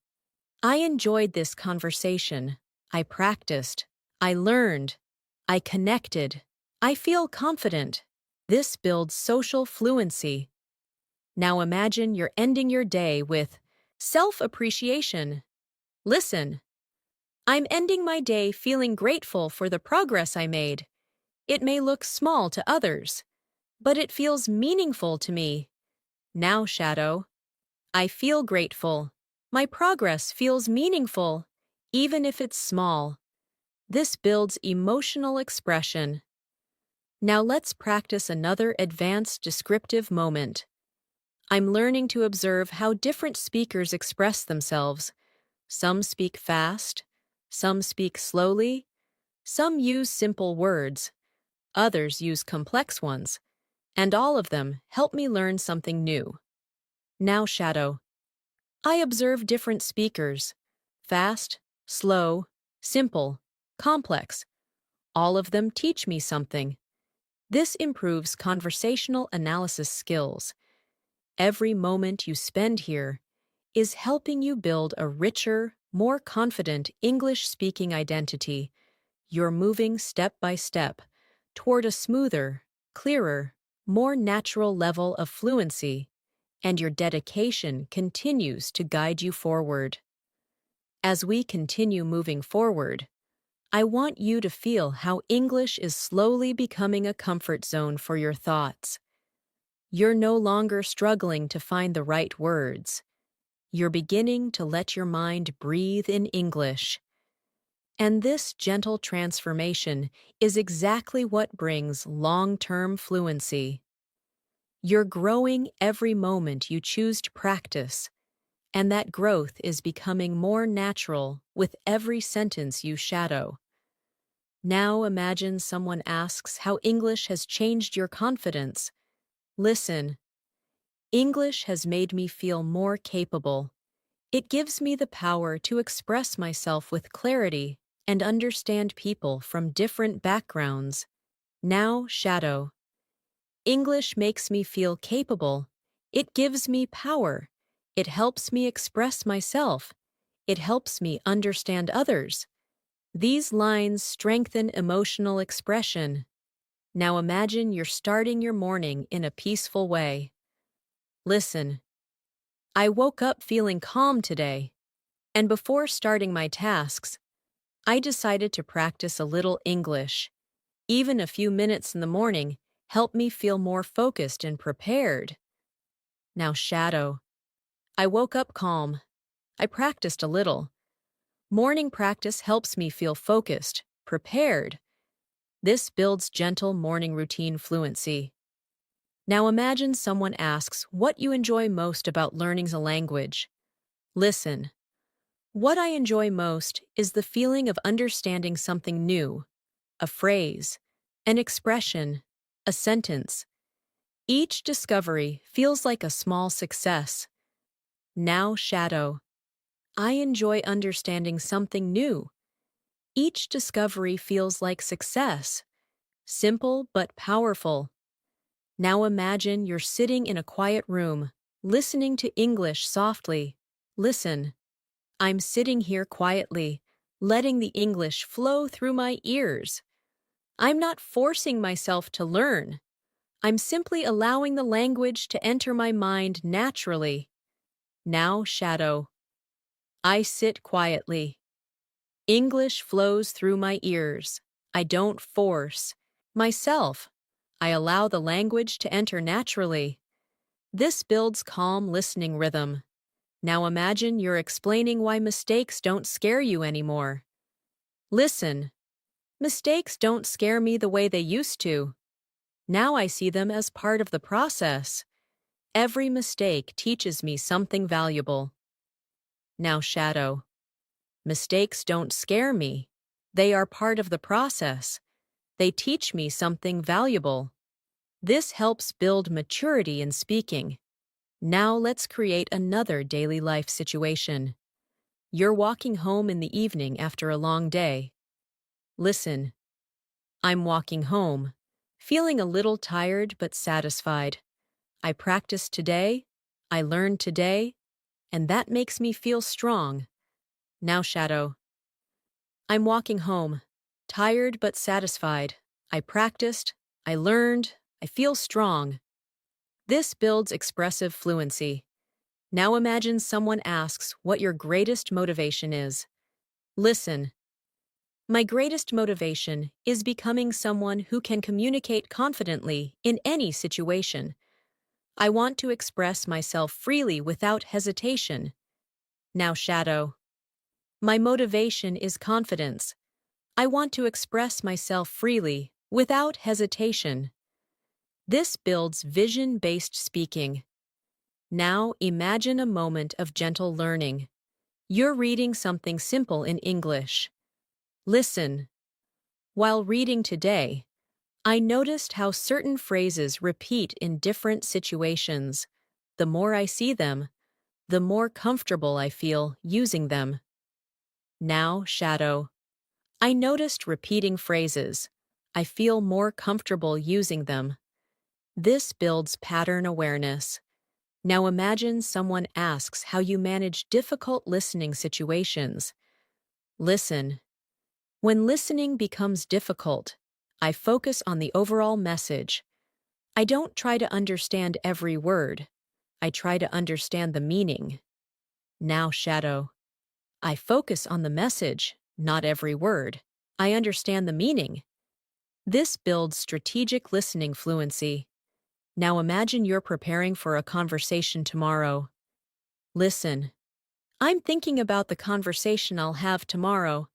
I enjoyed this conversation. I practiced. I learned. I connected. I feel confident. This builds social fluency. Now imagine you're ending your day with self-appreciation. Listen. I'm ending my day feeling grateful for the progress I made. It may look small to others, but it feels meaningful to me. Now shadow. I feel grateful. My progress feels meaningful, even if it's small. This builds emotional expression. Now let's practice another advanced descriptive moment. I'm learning to observe how different speakers express themselves. Some speak fast, some speak slowly, some use simple words, others use complex ones, and all of them help me learn something new. Now shadow. I observe different speakers. Fast, slow, simple, complex. All of them teach me something. This improves conversational analysis skills. Every moment you spend here is helping you build a richer, more confident English-speaking identity. You're moving step by step toward a smoother, clearer, more natural level of fluency, and your dedication continues to guide you forward. As we continue moving forward, I want you to feel how English is slowly becoming a comfort zone for your thoughts. You're no longer struggling to find the right words. You're beginning to let your mind breathe in English. And this gentle transformation is exactly what brings long-term fluency. You're growing every moment you choose to practice, and that growth is becoming more natural with every sentence you shadow. Now imagine someone asks how English has changed your confidence. Listen. English has made me feel more capable. It gives me the power to express myself with clarity and understand people from different backgrounds. Now shadow. English makes me feel capable. It gives me power. It helps me express myself. It helps me understand others. These lines strengthen emotional expression. Now imagine you're starting your morning in a peaceful way. Listen. I woke up feeling calm today, and before starting my tasks, I decided to practice a little English. Even a few minutes in the morning help me feel more focused and prepared. Now shadow. I woke up calm. I practiced a little. Morning practice helps me feel focused, prepared. This builds gentle morning routine fluency. Now imagine someone asks what you enjoy most about learning a language. Listen. What I enjoy most is the feeling of understanding something new, a phrase, an expression, a sentence. Each discovery feels like a small success. Now shadow. I enjoy understanding something new. Each discovery feels like success. Simple but powerful. Now imagine you're sitting in a quiet room, listening to English softly. Listen. I'm sitting here quietly, letting the English flow through my ears. I'm not forcing myself to learn. I'm simply allowing the language to enter my mind naturally. Now shadow. I sit quietly. English flows through my ears. I don't force myself. I allow the language to enter naturally. This builds calm listening rhythm. Now imagine you're explaining why mistakes don't scare you anymore. Listen. Mistakes don't scare me the way they used to. Now I see them as part of the process. Every mistake teaches me something valuable. Now shadow. Mistakes don't scare me. They are part of the process. They teach me something valuable. This helps build maturity in speaking. Now let's create another daily life situation. You're walking home in the evening after a long day. Listen. I'm walking home, feeling a little tired but satisfied. I practiced today, I learned today, and that makes me feel strong. Now shadow. I'm walking home, tired but satisfied. I practiced, I learned, I feel strong. This builds expressive fluency. Now imagine someone asks what your greatest motivation is. Listen. My greatest motivation is becoming someone who can communicate confidently in any situation. I want to express myself freely without hesitation. Now shadow. My motivation is confidence. I want to express myself freely without hesitation. This builds vision-based speaking. Now imagine a moment of gentle learning. You're reading something simple in English. Listen. While reading today, I noticed how certain phrases repeat in different situations. The more I see them, the more comfortable I feel using them. Now, shadow. I noticed repeating phrases. I feel more comfortable using them. This builds pattern awareness. Now imagine someone asks how you manage difficult listening situations. Listen. When listening becomes difficult, I focus on the overall message. I don't try to understand every word. I try to understand the meaning. Now, shadow. I focus on the message, not every word. I understand the meaning. This builds strategic listening fluency. Now imagine you're preparing for a conversation tomorrow. Listen. I'm thinking about the conversation I'll have tomorrow.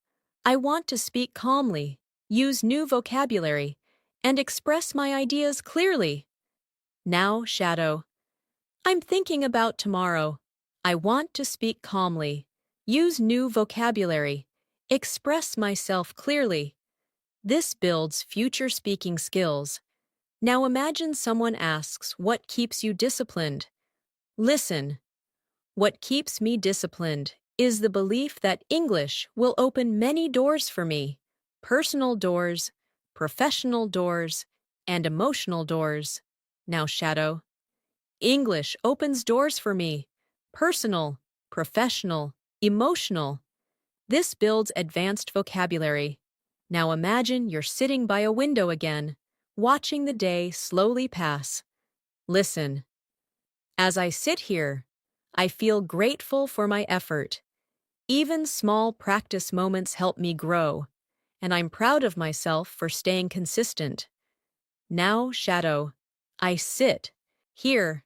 I want to speak calmly, use new vocabulary, and express my ideas clearly. Now, shadow. I'm thinking about tomorrow. I want to speak calmly, use new vocabulary, express myself clearly. This builds future speaking skills. Now imagine someone asks, what keeps you disciplined? Listen. What keeps me disciplined is the belief that English will open many doors for me. Personal doors, professional doors, and emotional doors. Now, shadow. English opens doors for me. Personal, professional, emotional. This builds advanced vocabulary. Now imagine you're sitting by a window again, watching the day slowly pass. Listen. As I sit here, I feel grateful for my effort. Even small practice moments help me grow, and I'm proud of myself for staying consistent. Now, shadow. I sit. Here.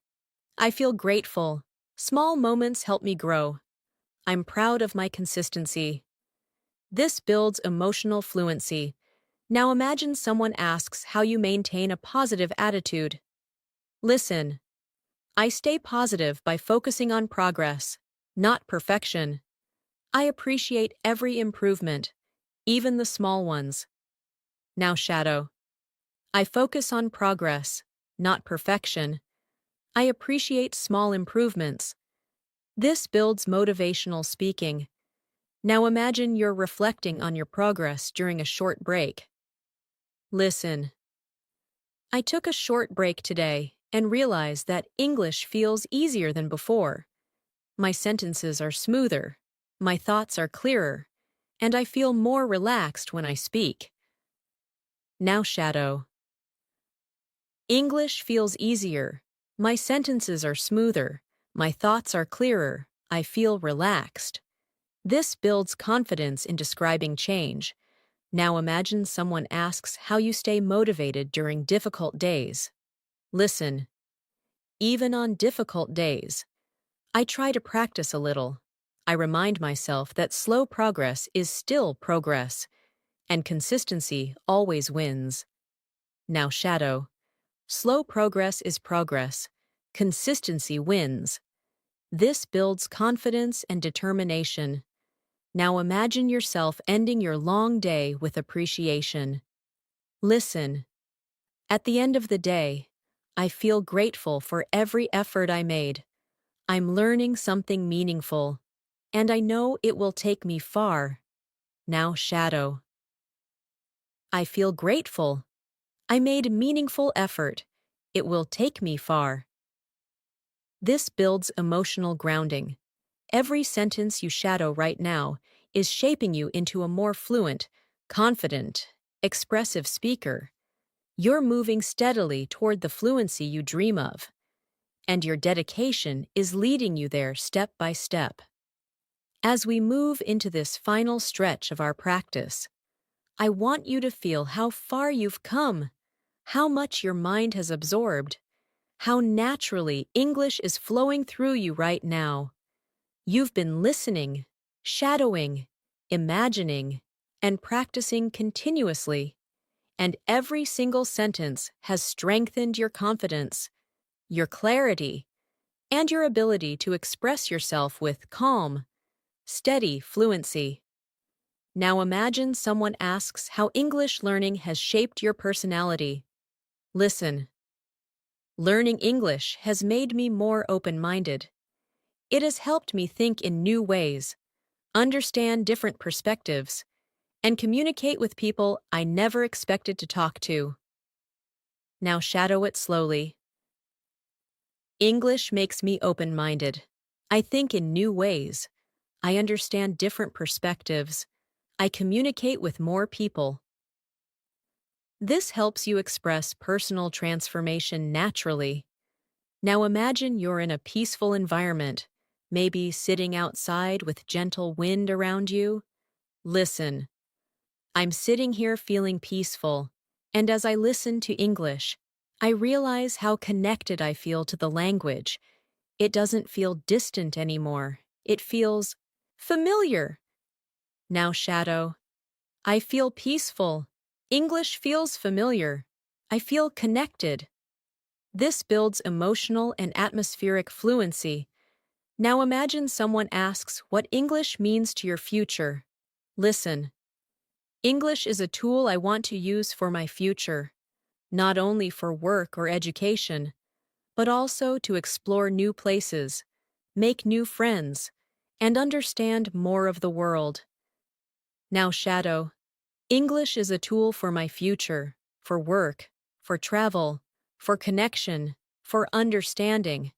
I feel grateful. Small moments help me grow. I'm proud of my consistency. This builds emotional fluency. Now imagine someone asks how you maintain a positive attitude. Listen. I stay positive by focusing on progress, not perfection. I appreciate every improvement, even the small ones. Now, shadow. I focus on progress, not perfection. I appreciate small improvements. This builds motivational speaking. Now imagine you're reflecting on your progress during a short break. Listen. I took a short break today and realized that English feels easier than before. My sentences are smoother, my thoughts are clearer, and I feel more relaxed when I speak. Now, shadow. English feels easier, my sentences are smoother, my thoughts are clearer, I feel relaxed. This builds confidence in describing change. Now imagine someone asks how you stay motivated during difficult days. Listen. Even on difficult days, I try to practice a little. I remind myself that slow progress is still progress, and consistency always wins. Now, shadow. Slow progress is progress. Consistency wins. This builds confidence and determination. Now imagine yourself ending your long day with appreciation. Listen. At the end of the day, I feel grateful for every effort I made. I'm learning something meaningful, and I know it will take me far. Now, shadow. I feel grateful. I made meaningful effort. It will take me far. This builds emotional grounding. Every sentence you shadow right now is shaping you into a more fluent, confident, expressive speaker. You're moving steadily toward the fluency you dream of, and your dedication is leading you there step by step. As we move into this final stretch of our practice, I want you to feel how far you've come, how much your mind has absorbed, how naturally English is flowing through you right now. You've been listening, shadowing, imagining, and practicing continuously, and every single sentence has strengthened your confidence, your clarity, and your ability to express yourself with calm, steady fluency. Now imagine someone asks how English learning has shaped your personality. Listen. Learning English has made me more open-minded. It has helped me think in new ways, understand different perspectives, and communicate with people I never expected to talk to. Now shadow it slowly. English makes me open-minded. I think in new ways. I understand different perspectives. I communicate with more people. This helps you express personal transformation naturally. Now imagine you're in a peaceful environment, maybe sitting outside with gentle wind around you. Listen. I'm sitting here feeling peaceful, and as I listen to English, I realize how connected I feel to the language. It doesn't feel distant anymore. It feels familiar. Now shadow. I feel peaceful. English feels familiar. I feel connected. This builds emotional and atmospheric fluency. Now imagine someone asks what English means to your future. Listen. English is a tool I want to use for my future, not only for work or education, but also to explore new places, make new friends, and understand more of the world. Now shadow. English is a tool for my future, for work, for travel, for connection, for understanding.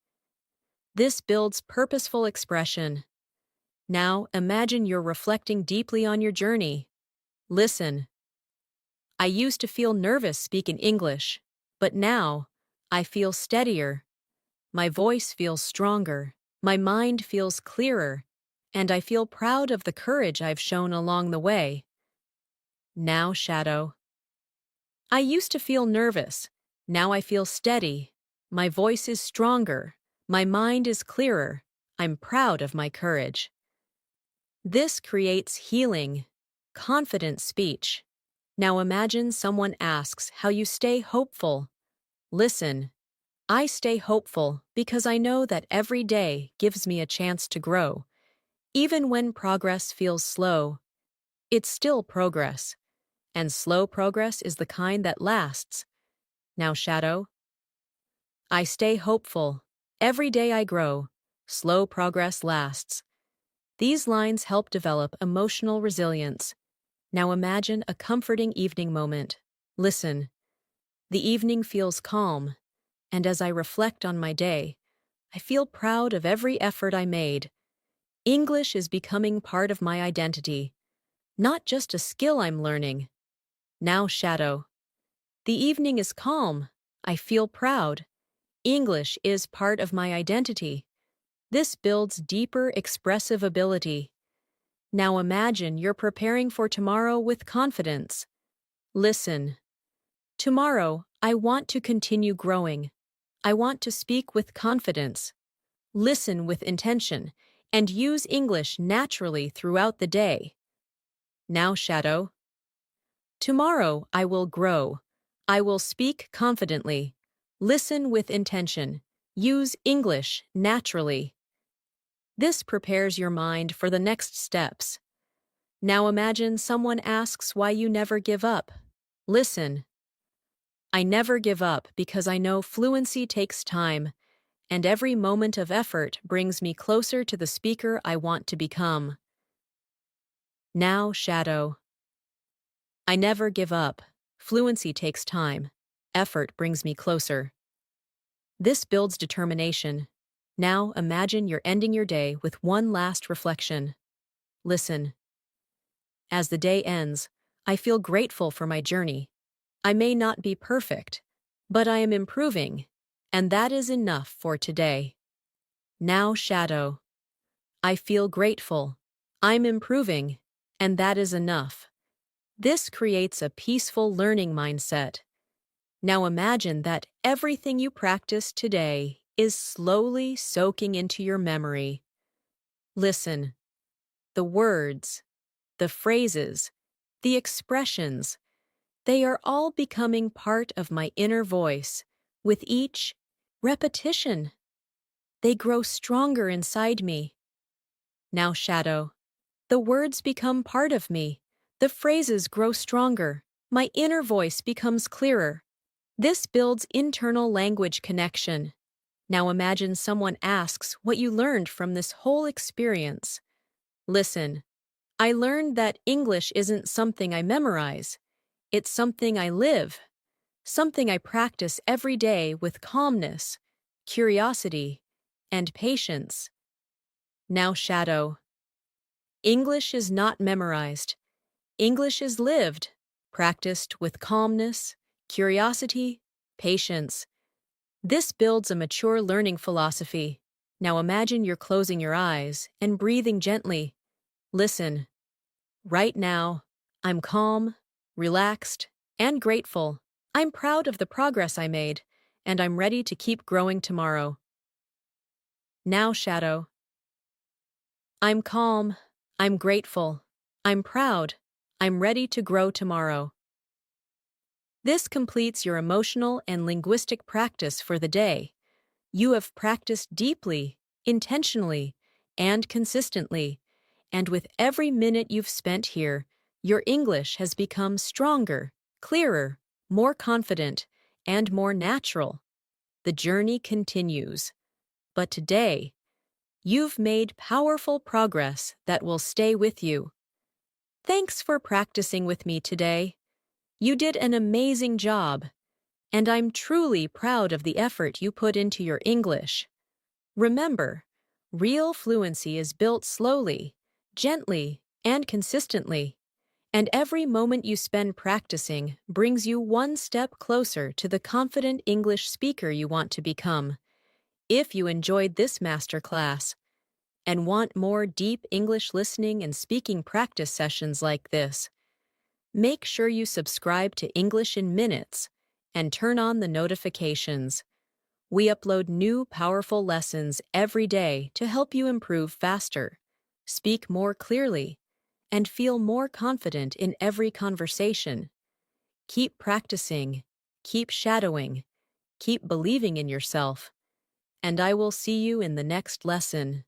This builds purposeful expression. Now imagine you're reflecting deeply on your journey. Listen. I used to feel nervous speaking English, but now I feel steadier. My voice feels stronger, my mind feels clearer, and I feel proud of the courage I've shown along the way. Now shadow. I used to feel nervous. Now I feel steady. My voice is stronger. My mind is clearer. I'm proud of my courage. This creates healing, confident speech. Now imagine someone asks how you stay hopeful. Listen. I stay hopeful because I know that every day gives me a chance to grow. Even when progress feels slow, it's still progress. And slow progress is the kind that lasts. Now shadow. I stay hopeful. Every day I grow. Slow progress lasts. These lines help develop emotional resilience. Now imagine a comforting evening moment. Listen. The evening feels calm, and as I reflect on my day, I feel proud of every effort I made. English is becoming part of my identity, not just a skill I'm learning. Now shadow. The evening is calm. I feel proud. English is part of my identity. This builds deeper expressive ability. Now imagine you're preparing for tomorrow with confidence. Listen. Tomorrow, I want to continue growing. I want to speak with confidence, listen with intention, and use English naturally throughout the day. Now shadow. Tomorrow, I will grow. I will speak confidently, listen with intention, use English naturally. This prepares your mind for the next steps. Now imagine someone asks why you never give up. Listen. I never give up because I know fluency takes time, and every moment of effort brings me closer to the speaker I want to become. Now shadow. I never give up. Fluency takes time. Effort brings me closer. This builds determination. Now imagine you're ending your day with one last reflection. Listen. As the day ends, I feel grateful for my journey. I may not be perfect, but I am improving, and that is enough for today. Now shadow. I feel grateful. I'm improving, and that is enough. This creates a peaceful learning mindset. Now imagine that everything you practiced today is slowly soaking into your memory. Listen. The words, the phrases, the expressions, they are all becoming part of my inner voice with each repetition. They grow stronger inside me. Now shadow. The words become part of me. The phrases grow stronger. My inner voice becomes clearer. This builds internal language connection. Now imagine someone asks what you learned from this whole experience. Listen, I learned that English isn't something I memorize. It's something I live, something I practice every day with calmness, curiosity, and patience. Now shadow. English is not memorized. English is lived, practiced with calmness, curiosity, patience. This builds a mature learning philosophy. Now imagine you're closing your eyes and breathing gently. Listen. Right now, I'm calm, relaxed, and grateful. I'm proud of the progress I made, and I'm ready to keep growing tomorrow. Now shadow. I'm calm, I'm grateful, I'm proud, I'm ready to grow tomorrow. This completes your emotional and linguistic practice for the day. You have practiced deeply, intentionally, and consistently, and with every minute you've spent here, your English has become stronger, clearer, more confident, and more natural. The journey continues. But today, you've made powerful progress that will stay with you. Thanks for practicing with me today. You did an amazing job, and I'm truly proud of the effort you put into your English. Remember, real fluency is built slowly, gently, and consistently, and every moment you spend practicing brings you one step closer to the confident English speaker you want to become. If you enjoyed this masterclass and want more deep English listening and speaking practice sessions like this, make sure you subscribe to English in Minutes and turn on the notifications. We upload new powerful lessons every day to help you improve faster, speak more clearly, and feel more confident in every conversation. Keep practicing, keep shadowing, keep believing in yourself, and I will see you in the next lesson.